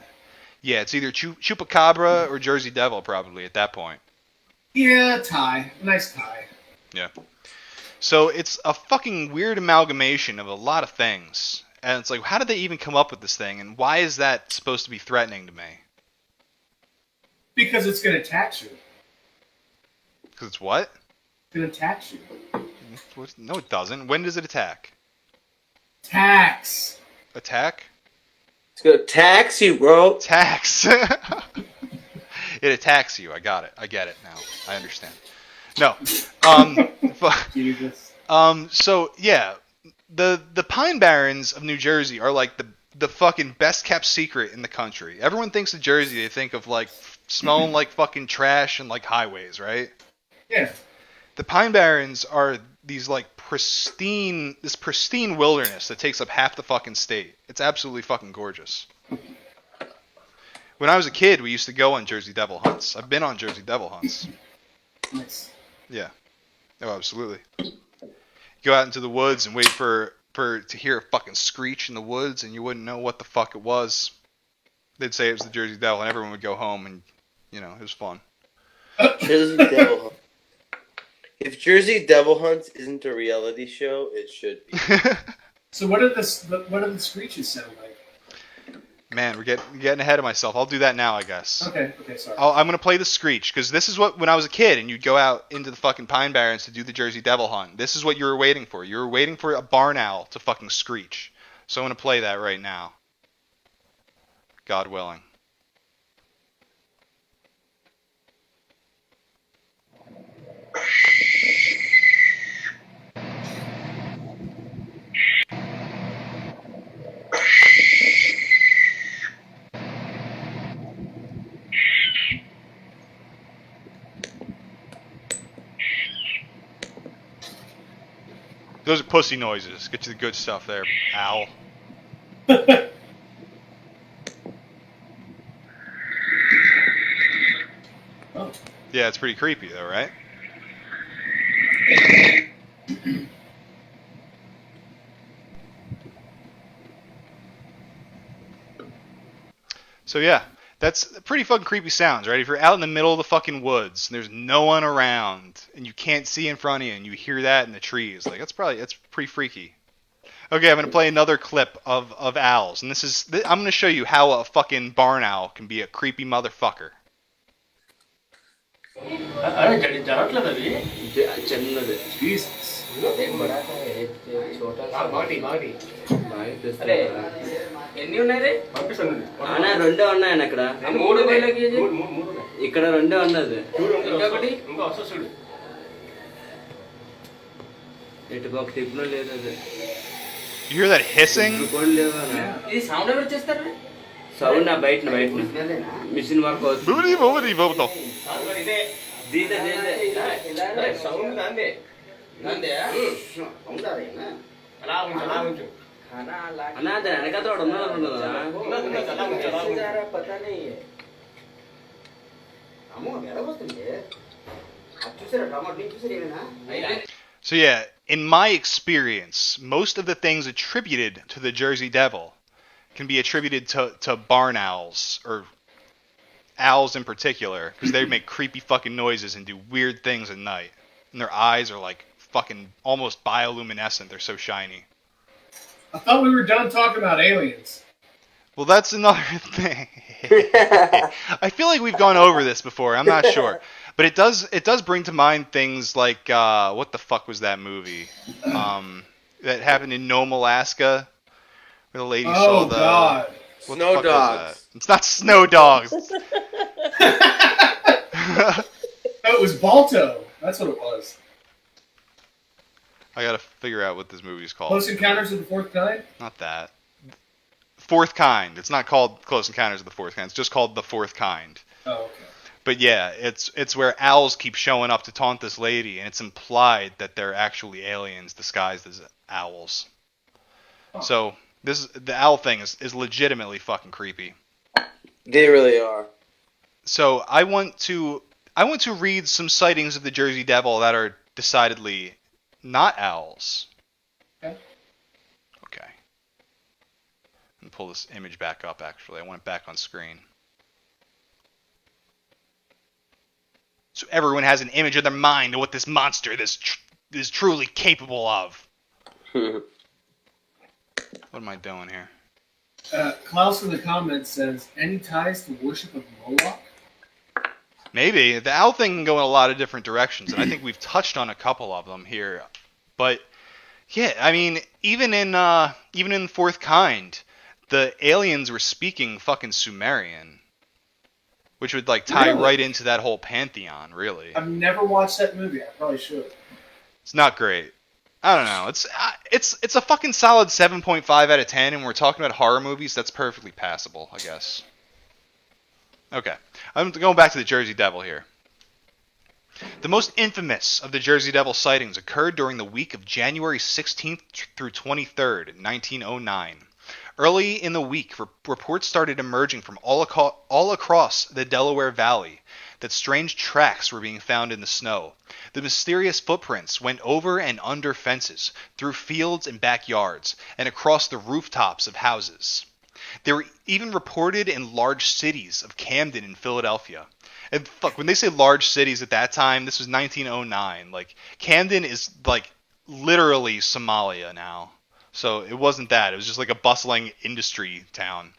it's either Chupacabra or Jersey Devil probably at that point. Yeah, tie. Nice tie. Yeah. So it's a fucking weird amalgamation of a lot of things. And it's like, how did they even come up with this thing? And why is that supposed to be threatening to me? Because it's going to tax you. Because it's what? It's going to tax you. No, it doesn't. When does it attack? Tax. Attack? It's going to tax you, bro. Tax. It attacks you. I got it. I get it now. I understand. No. Jesus. So, yeah. The Pine Barrens of New Jersey are like the fucking best kept secret in the country. Everyone thinks of Jersey, they think of like smelling like fucking trash and like highways, right? Yeah. The Pine Barrens are these like pristine wilderness that takes up half the fucking state. It's absolutely fucking gorgeous. When I was a kid, we used to go on Jersey Devil hunts. I've been on Jersey Devil hunts. Nice. Yeah. Oh, absolutely. Go out into the woods and wait for to hear a fucking screech in the woods, and you wouldn't know what the fuck it was. They'd say it was the Jersey Devil, and everyone would go home, and it was fun. Jersey Devil Hunt. If Jersey Devil Hunts isn't a reality show, it should be. So what do the screeches sound like? Man, we're getting ahead of myself. I'll do that now, I guess. Okay, sorry. I'm gonna play the Screech because this is what when I was a kid and you'd go out into the fucking Pine Barrens to do the Jersey Devil hunt. This is what you were waiting for. You were waiting for a barn owl to fucking screech. So I'm gonna play that right now. God willing. Those are pussy noises. Get you the good stuff there, owl. Oh. Yeah, it's pretty creepy though, right? So yeah, that's pretty fucking creepy sounds, right? If you're out in the middle of the fucking woods and there's no one around and you can't see in front of you and you hear that in the trees, like that's pretty freaky. Okay, I'm gonna play another clip of owls, and I'm gonna show you how a fucking barn owl can be a creepy motherfucker. Jesus. ఎన్ని ఉన్నాయి రే అన్నా రెండే ఉన్నాయన్న ఇక్కడ మూడు ఇక్కడ రెండే ఉన్నది ఇంకొకటి ఎటు ఒక టిప్లో లేదు అది You hear that hissing? ఇది సౌండ్ ఎవరు చేస్తారు సౌండ్ బయట మిషన్ వర్క్ అవుతుంది సౌండ్ నాందే అన్నా దాని వెనకాల So yeah, in my experience, most of the things attributed to the Jersey Devil can be attributed to barn owls, or owls in particular, because they make creepy fucking noises and do weird things at night. And their eyes are like fucking almost bioluminescent, they're so shiny. I thought we were done talking about aliens. Well, that's another thing. I feel like we've gone over this before. I'm not sure, but it does bring to mind things like what the fuck was that movie that happened in Nome, Alaska, where the lady saw the God. Snow dogs. It's not snow dogs. Oh, it was Balto. That's what it was. I gotta figure out what this movie's called. Close Encounters of the Fourth Kind? Not that. Fourth Kind. It's not called Close Encounters of the Fourth Kind. It's just called The Fourth Kind. Oh, okay. But yeah, it's where owls keep showing up to taunt this lady, and it's implied that they're actually aliens disguised as owls. Oh. So the owl thing is legitimately fucking creepy. They really are. So I want to read some sightings of the Jersey Devil that are decidedly not owls. Okay. Let me pull this image back up, actually. I want it back on screen. So everyone has an image in their mind of what this monster is truly capable of. What am I doing here? Klaus in the comments says, any ties to worship of Moloch? Maybe. The owl thing can go in a lot of different directions, and I think we've touched on a couple of them here. But yeah, I mean, even in Fourth Kind, the aliens were speaking fucking Sumerian, which would like tie right into that whole pantheon, really. I've never watched that movie. I probably should. It's not great. I don't know. It's a fucking solid 7.5 out of 10, and we're talking about horror movies. That's perfectly passable, I guess. Okay, I'm going back to the Jersey Devil here. The most infamous of the Jersey Devil sightings occurred during the week of January 16th through 23rd, 1909. Early in the week, reports started emerging from all across the Delaware Valley that strange tracks were being found in the snow. The mysterious footprints went over and under fences, through fields and backyards, and across the rooftops of houses. They were even reported in large cities of Camden and Philadelphia. And fuck, when they say large cities at that time, this was 1909. Like, Camden is, like, literally Somalia now. So it wasn't that. It was just like a bustling industry town.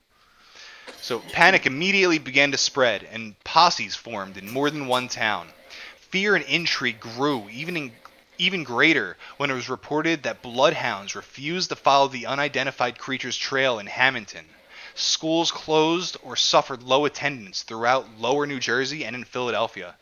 So panic immediately began to spread, and posses formed in more than one town. Fear and intrigue grew even greater when it was reported that bloodhounds refused to follow the unidentified creature's trail in Hamilton. Schools closed or suffered low attendance throughout lower New Jersey and in Philadelphia.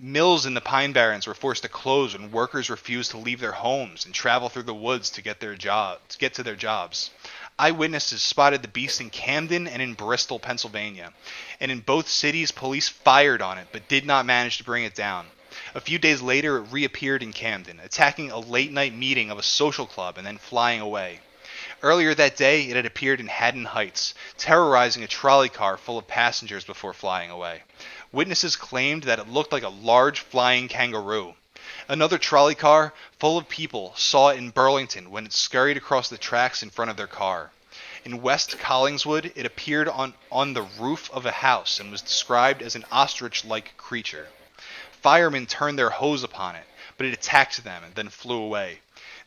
Mills in the Pine Barrens were forced to close when workers refused to leave their homes and travel through the woods to get to their jobs. Eyewitnesses spotted the beast in Camden and in Bristol, Pennsylvania, and in both cities police fired on it but did not manage to bring it down. A few days later it reappeared in Camden, attacking a late-night meeting of a social club and then flying away. Earlier that day it had appeared in Haddon Heights, terrorizing a trolley car full of passengers before flying away. Witnesses claimed that it looked like a large flying kangaroo. Another trolley car full of people saw it in Burlington when it scurried across the tracks in front of their car. In West Collingswood, it appeared on the roof of a house and was described as an ostrich-like creature. Firemen turned their hose upon it, but it attacked them and then flew away.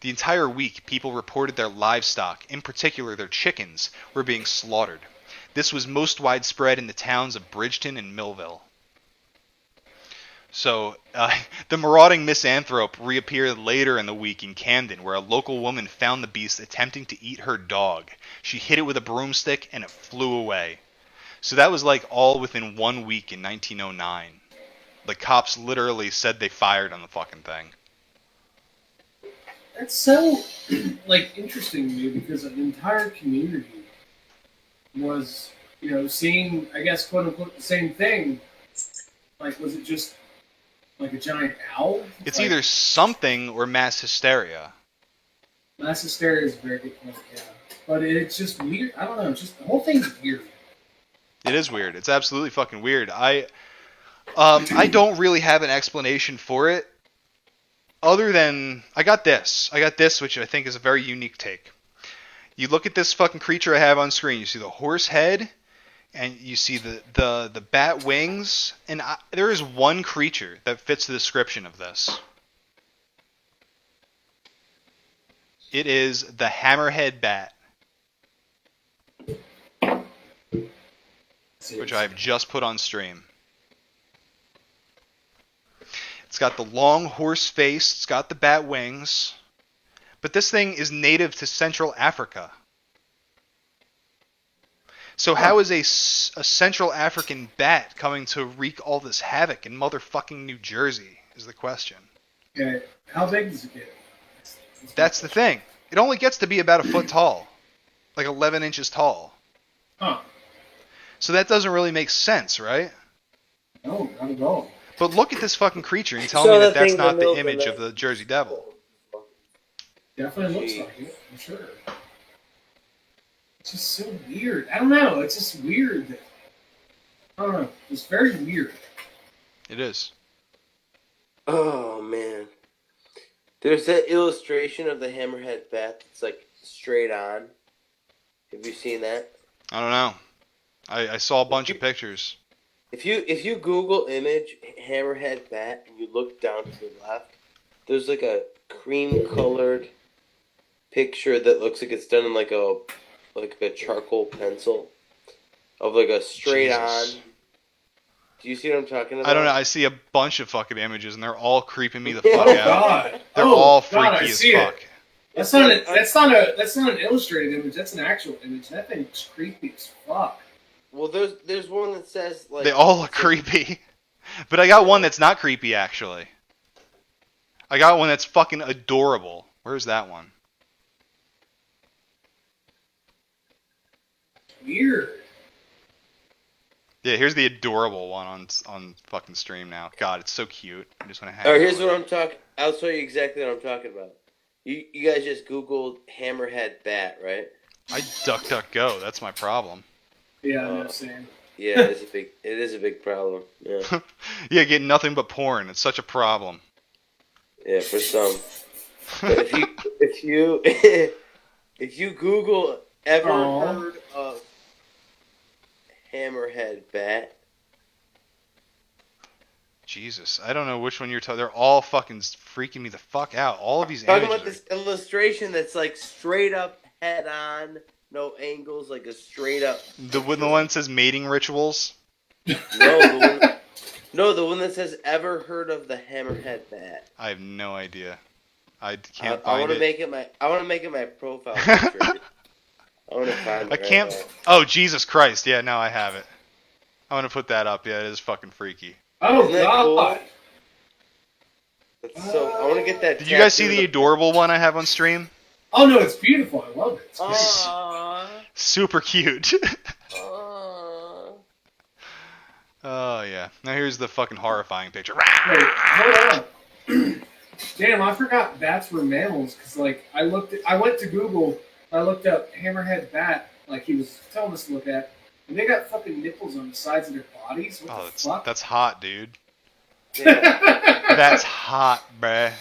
The entire week, people reported their livestock, in particular their chickens, were being slaughtered. This was most widespread in the towns of Bridgeton and Millville. So, the marauding misanthrope reappeared later in the week in Camden, where a local woman found the beast attempting to eat her dog. She hit it with a broomstick, and it flew away. So that was like all within 1 week in 1909. The cops literally said they fired on the fucking thing. That's so, interesting to me because an entire community was, seeing, I guess, quote unquote, the same thing. Was it just like a giant owl? It's either something or mass hysteria. Mass hysteria is a very good point, yeah. But it's just weird. I don't know. Just the whole thing's weird. It is weird. It's absolutely fucking weird. I don't really have an explanation for it, other than I got this, which I think is a very unique take. You look at this fucking creature I have on screen. You see the horse head, and you see the bat wings, and there is one creature that fits the description of this. It is the hammerhead bat, which I have just put on stream. It's got the long horse face, it's got the bat wings, but this thing is native to Central Africa. So how is a Central African bat coming to wreak all this havoc in motherfucking New Jersey, is the question. Okay, how big does it get? That's the thing. It only gets to be about a foot tall. Like 11 inches tall. Huh. So that doesn't really make sense, right? No, not at all. But look at this fucking creature and tell me that that's not the image of the Jersey Devil. Definitely looks like it, for sure. It's just so weird. I don't know. It's just weird. I don't know. It's very weird. It is. Oh, man. There's that illustration of the hammerhead bat that's like straight on. Have you seen that? I don't know. I saw a bunch of pictures. If you Google image hammerhead bat and you look down to the left, there's like a cream colored picture that looks like it's done in like a charcoal pencil of like a straight on. Do you see what I'm talking about? I don't know. I see a bunch of fucking images and they're all creeping me the fuck out. God. They're all God, freaky as fuck. That's not an illustrated image. That's an actual image. That thing's creepy as fuck. Well, there's one that says like they all look creepy, but I got one that's not creepy actually. I got one that's fucking adorable. Where's that one? Weird. Yeah, here's the adorable one on fucking stream now. God, it's so cute. I just want to hang. Oh, here's what I'm talking. I'll show you exactly what I'm talking about. You guys just Googled hammerhead bat, right? I DuckDuckGo. That's my problem. Yeah, I'm saying. Yeah, it is a big problem. Yeah. Yeah, get nothing but porn. It's such a problem. Yeah, for some. But if you Google ever heard of hammerhead bat. Jesus, I don't know which one you're talking. They're all fucking freaking me the fuck out. All of these Talking images. about this illustration that's like straight up head on, no angles, like a straight up. The one that says mating rituals. No, the one that says ever heard of the hammerhead bat. I have no idea. I can't I find want to it. make it my. I want to make it my profile picture. I want to find it. I can't. Oh Jesus Christ! Yeah, now I have it. I want to put that up. Yeah, it is fucking freaky. Oh Isn't that God! Cool? So I want to get that. Did you guys see the adorable one I have on stream? Oh no, it's beautiful. I love it. It's great. Aww. Super cute. Aww. Oh yeah. Now here's the fucking horrifying picture. Wait, hold on. Damn, I forgot bats were mammals because like I went to Google. I looked up hammerhead bat, like he was telling us to look at, and they got fucking nipples on the sides of their bodies. What the fuck? That's hot, dude. Yeah. That's hot, bruh.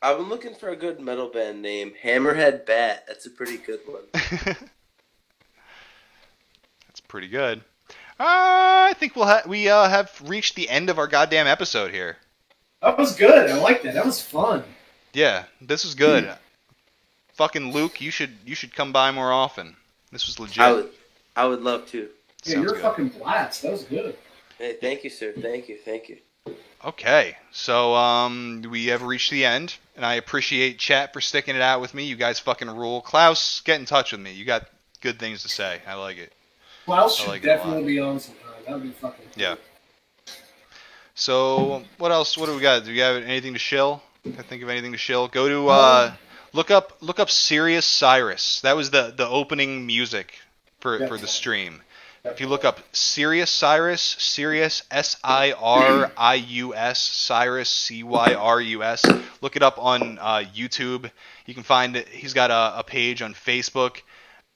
I've been looking for a good metal band name. Hammerhead Bat. That's a pretty good one. That's pretty good. I think we have reached the end of our goddamn episode here. That was good. I like that. That was fun. Yeah, this was good. Fucking Luke, you should come by more often. This was legit. I would love to. Yeah, Sounds you're good. a fucking blast. That was good. Hey, thank you, sir. Thank you. Okay, so we have reached the end, and I appreciate chat for sticking it out with me. You guys fucking rule. Klaus, get in touch with me. You got good things to say. I like it. Klaus I should like it a lot. definitely be on sometime. That would be fucking cool. Yeah. So what else? What do we got? Do we have anything to shill? Can I think of anything to shill? Go to look up Sirius Cyrus. That was the opening music for the stream. If you look up Sirius Cyrus, Sirius Sirius, Cyrus Cyrus, look it up on YouTube. You can find it. He's got a page on Facebook.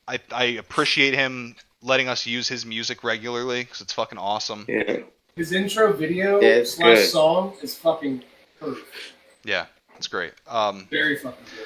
I appreciate him letting us use his music regularly because it's fucking awesome. Yeah. His intro video Yeah, / good. song is fucking perfect. Yeah, it's great. Very fucking good.